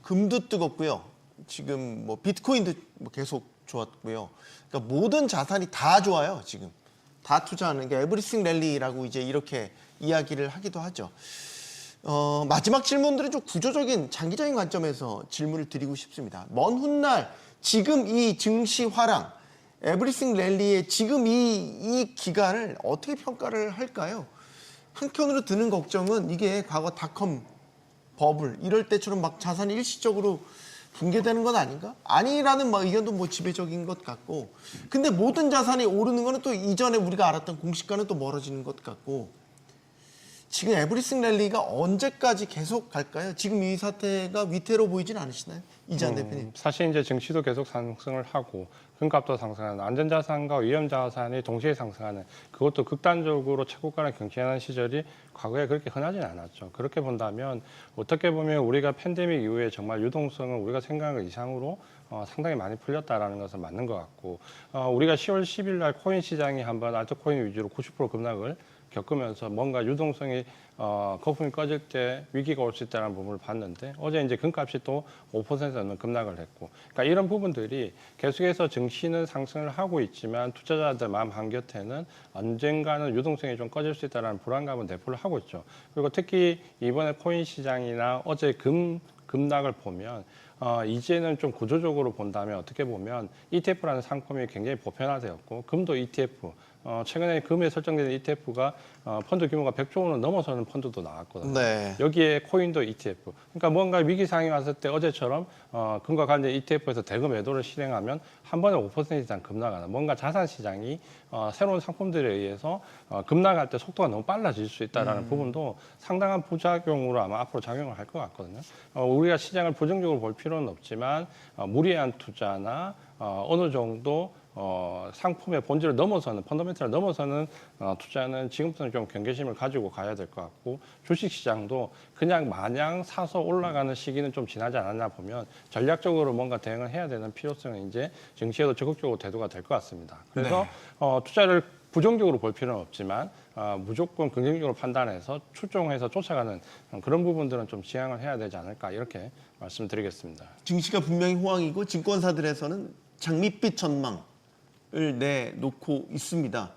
금도 뜨겁고요. 지금 비트코인도 계속 좋았고요. 그러니까 모든 자산이 다 좋아요, 지금. 다 투자하는 게 에브리싱 랠리라고 이제 이렇게 이야기를 하기도 하죠. 마지막 질문들은 좀 구조적인 장기적인 관점에서 질문을 드리고 싶습니다. 먼 훗날 지금 이 증시 화랑 에브리싱 랠리의 지금 이 기간을 어떻게 평가를 할까요? 한편으로 드는 걱정은 이게 과거 닷컴 버블 이럴 때처럼 막 자산이 일시적으로 붕괴되는 건 아닌가? 아니라는 의견도 지배적인 것 같고 근데 모든 자산이 오르는 거는 또 이전에 우리가 알았던 공식과는 또 멀어지는 것 같고 지금 에브리싱 랠리가 언제까지 계속 갈까요? 지금 이 사태가 위태로 보이진 않으시나요? 이재한 대표님. 사실 이제 증시도 계속 상승을 하고 금값도 상승하는 안전자산과 위험자산이 동시에 상승하는 그것도 극단적으로 최고가를 경신하는 시절이 과거에 그렇게 흔하진 않았죠. 그렇게 본다면 어떻게 보면 우리가 팬데믹 이후에 정말 유동성은 우리가 생각한 것 이상으로 상당히 많이 풀렸다라는 것은 맞는 것 같고 우리가 10월 10일 날 코인 시장이 한번 알트코인 위주로 90% 급락을 겪으면서 뭔가 유동성이 거품이 꺼질 때 위기가 올 수 있다는 부분을 봤는데 어제 이제 금값이 또 5% 넘는 급락을 했고 그러니까 이런 부분들이 계속해서 증시는 상승을 하고 있지만 투자자들 마음 한곁에는 언젠가는 유동성이 좀 꺼질 수 있다는 불안감은 내포를 하고 있죠. 그리고 특히 이번에 코인 시장이나 어제 급락을 보면 이제는 좀 구조적으로 본다면 어떻게 보면 ETF라는 상품이 굉장히 보편화되었고 금도 ETF 최근에 금에 설정된 ETF가 펀드 규모가 100조 원을 넘어서는 펀드도 나왔거든요. 네. 여기에 코인도 ETF. 그러니까 뭔가 위기 상황이 왔을 때 어제처럼 금과 관련 ETF에서 대금 매도를 실행하면 한 번에 5% 이상 급락하는 뭔가 자산 시장이 새로운 상품들에 의해서 급락할 때 속도가 너무 빨라질 수 있다는 부분도 상당한 부작용으로 아마 앞으로 작용을 할 것 같거든요. 우리가 시장을 부정적으로 볼 필요는 없지만 무리한 투자나 어느 정도 상품의 본질을 넘어서는 펀더멘탈을 넘어서는 투자는 지금부터는 좀 경계심을 가지고 가야 될 것 같고 주식시장도 그냥 마냥 사서 올라가는 시기는 좀 지나지 않았나 보면 전략적으로 뭔가 대응을 해야 되는 필요성은 이제 증시에도 적극적으로 대두가 될 것 같습니다. 그래서 투자를 부정적으로 볼 필요는 없지만 무조건 긍정적으로 판단해서 출종해서 쫓아가는 그런 부분들은 좀 지향을 해야 되지 않을까 이렇게 말씀드리겠습니다. 증시가 분명히 호황이고 증권사들에서는 장밋빛 전망을 내놓고 있습니다.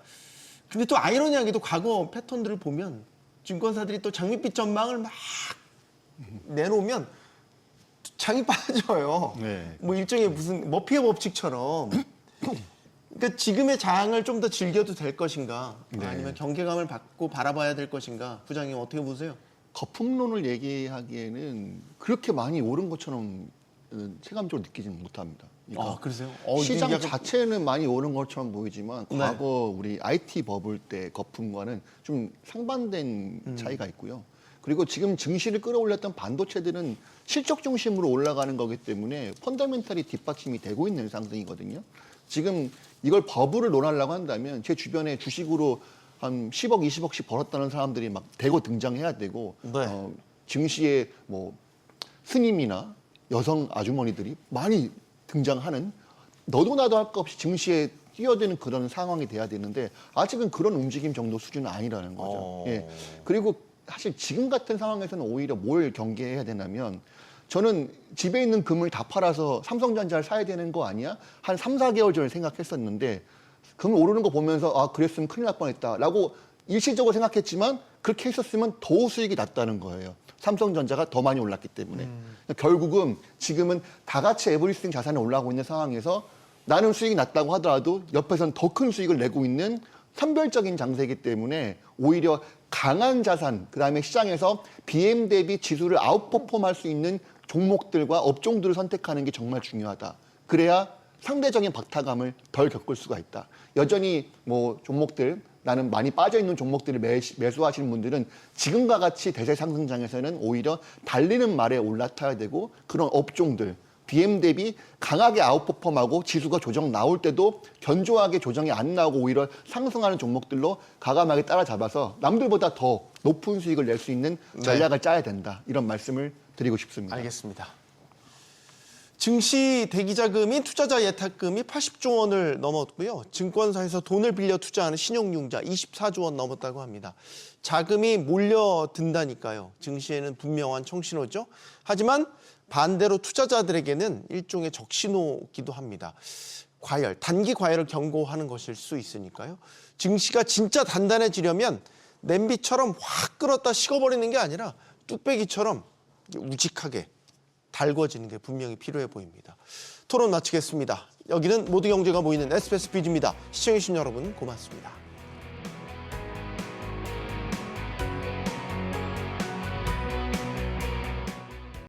근데 또 아이러니하게도 과거 패턴들을 보면 증권사들이 또 장밋빛 전망을 막 내놓으면 장이 빠져요. 네. 뭐 일종의 무슨 머피의 법칙처럼. 그러니까 지금의 장을 좀 더 즐겨도 될 것인가, 네. 아니면 경계감을 갖고 바라봐야 될 것인가, 부장님 어떻게 보세요? 거품론을 얘기하기에는 그렇게 많이 오른 것처럼 체감적으로 느끼지는 못합니다. 그러니까 그러세요? 시장 이게 약간- 자체는 많이 오른 것처럼 보이지만 네. 과거 우리 IT 버블 때 거품과는 좀 상반된 차이가 있고요. 그리고 지금 증시를 끌어올렸던 반도체들은 실적 중심으로 올라가는 거기 때문에 펀더멘탈이 뒷받침이 되고 있는 상승이거든요. 지금 이걸 버블을 논하려고 한다면 제 주변에 주식으로 한 10억, 20억씩 벌었다는 사람들이 막 대거 등장해야 되고 네. 증시에 뭐 스님이나 여성 아주머니들이 많이 등장하는 너도 나도 할 것 없이 증시에 뛰어드는 그런 상황이 돼야 되는데 아직은 그런 움직임 정도 수준은 아니라는 거죠. 예. 그리고 사실 지금 같은 상황에서는 오히려 뭘 경계해야 되냐면 저는 집에 있는 금을 다 팔아서 삼성전자를 사야 되는 거 아니야? 한 3, 4개월 전에 생각했었는데 금 오르는 거 보면서 아 그랬으면 큰일 날 뻔했다라고 일시적으로 생각했지만 그렇게 했었으면 더 수익이 났다는 거예요. 삼성전자가 더 많이 올랐기 때문에. 결국은 지금은 다 같이 에브리스팅 자산이 올라가고 있는 상황에서 나는 수익이 났다고 하더라도 옆에서는 더 큰 수익을 내고 있는 선별적인 장세이기 때문에 오히려 강한 자산, 그다음에 시장에서 BM 대비 지수를 아웃퍼폼할 수 있는 종목들과 업종들을 선택하는 게 정말 중요하다. 그래야 상대적인 박탈감을 덜 겪을 수가 있다. 여전히 뭐 종목들 나는 많이 빠져 있는 종목들을 매수하시는 분들은 지금과 같이 대세 상승장에서는 오히려 달리는 말에 올라타야 되고 그런 업종들 BM 대비 강하게 아웃퍼폼하고 지수가 조정 나올 때도 견조하게 조정이 안 나오고 오히려 상승하는 종목들로 과감하게 따라잡아서 남들보다 더 높은 수익을 낼 수 있는 전략을 짜야 된다. 이런 말씀을 드리고 싶습니다. 알겠습니다. 증시 대기자금이 투자자 예탁금이 80조 원을 넘었고요. 증권사에서 돈을 빌려 투자하는 신용융자 24조 원 넘었다고 합니다. 자금이 몰려든다니까요. 증시에는 분명한 청신호죠. 하지만 반대로 투자자들에게는 일종의 적신호기도 합니다. 과열, 단기 과열을 경고하는 것일 수 있으니까요. 증시가 진짜 단단해지려면 냄비처럼 확 끓었다 식어버리는 게 아니라 뚝배기처럼 우직하게 달궈지는 게 분명히 필요해 보입니다. 토론 마치겠습니다. 여기는 모두 경제가 모이는 SBS 비즈입니다. 시청해주신 여러분 고맙습니다.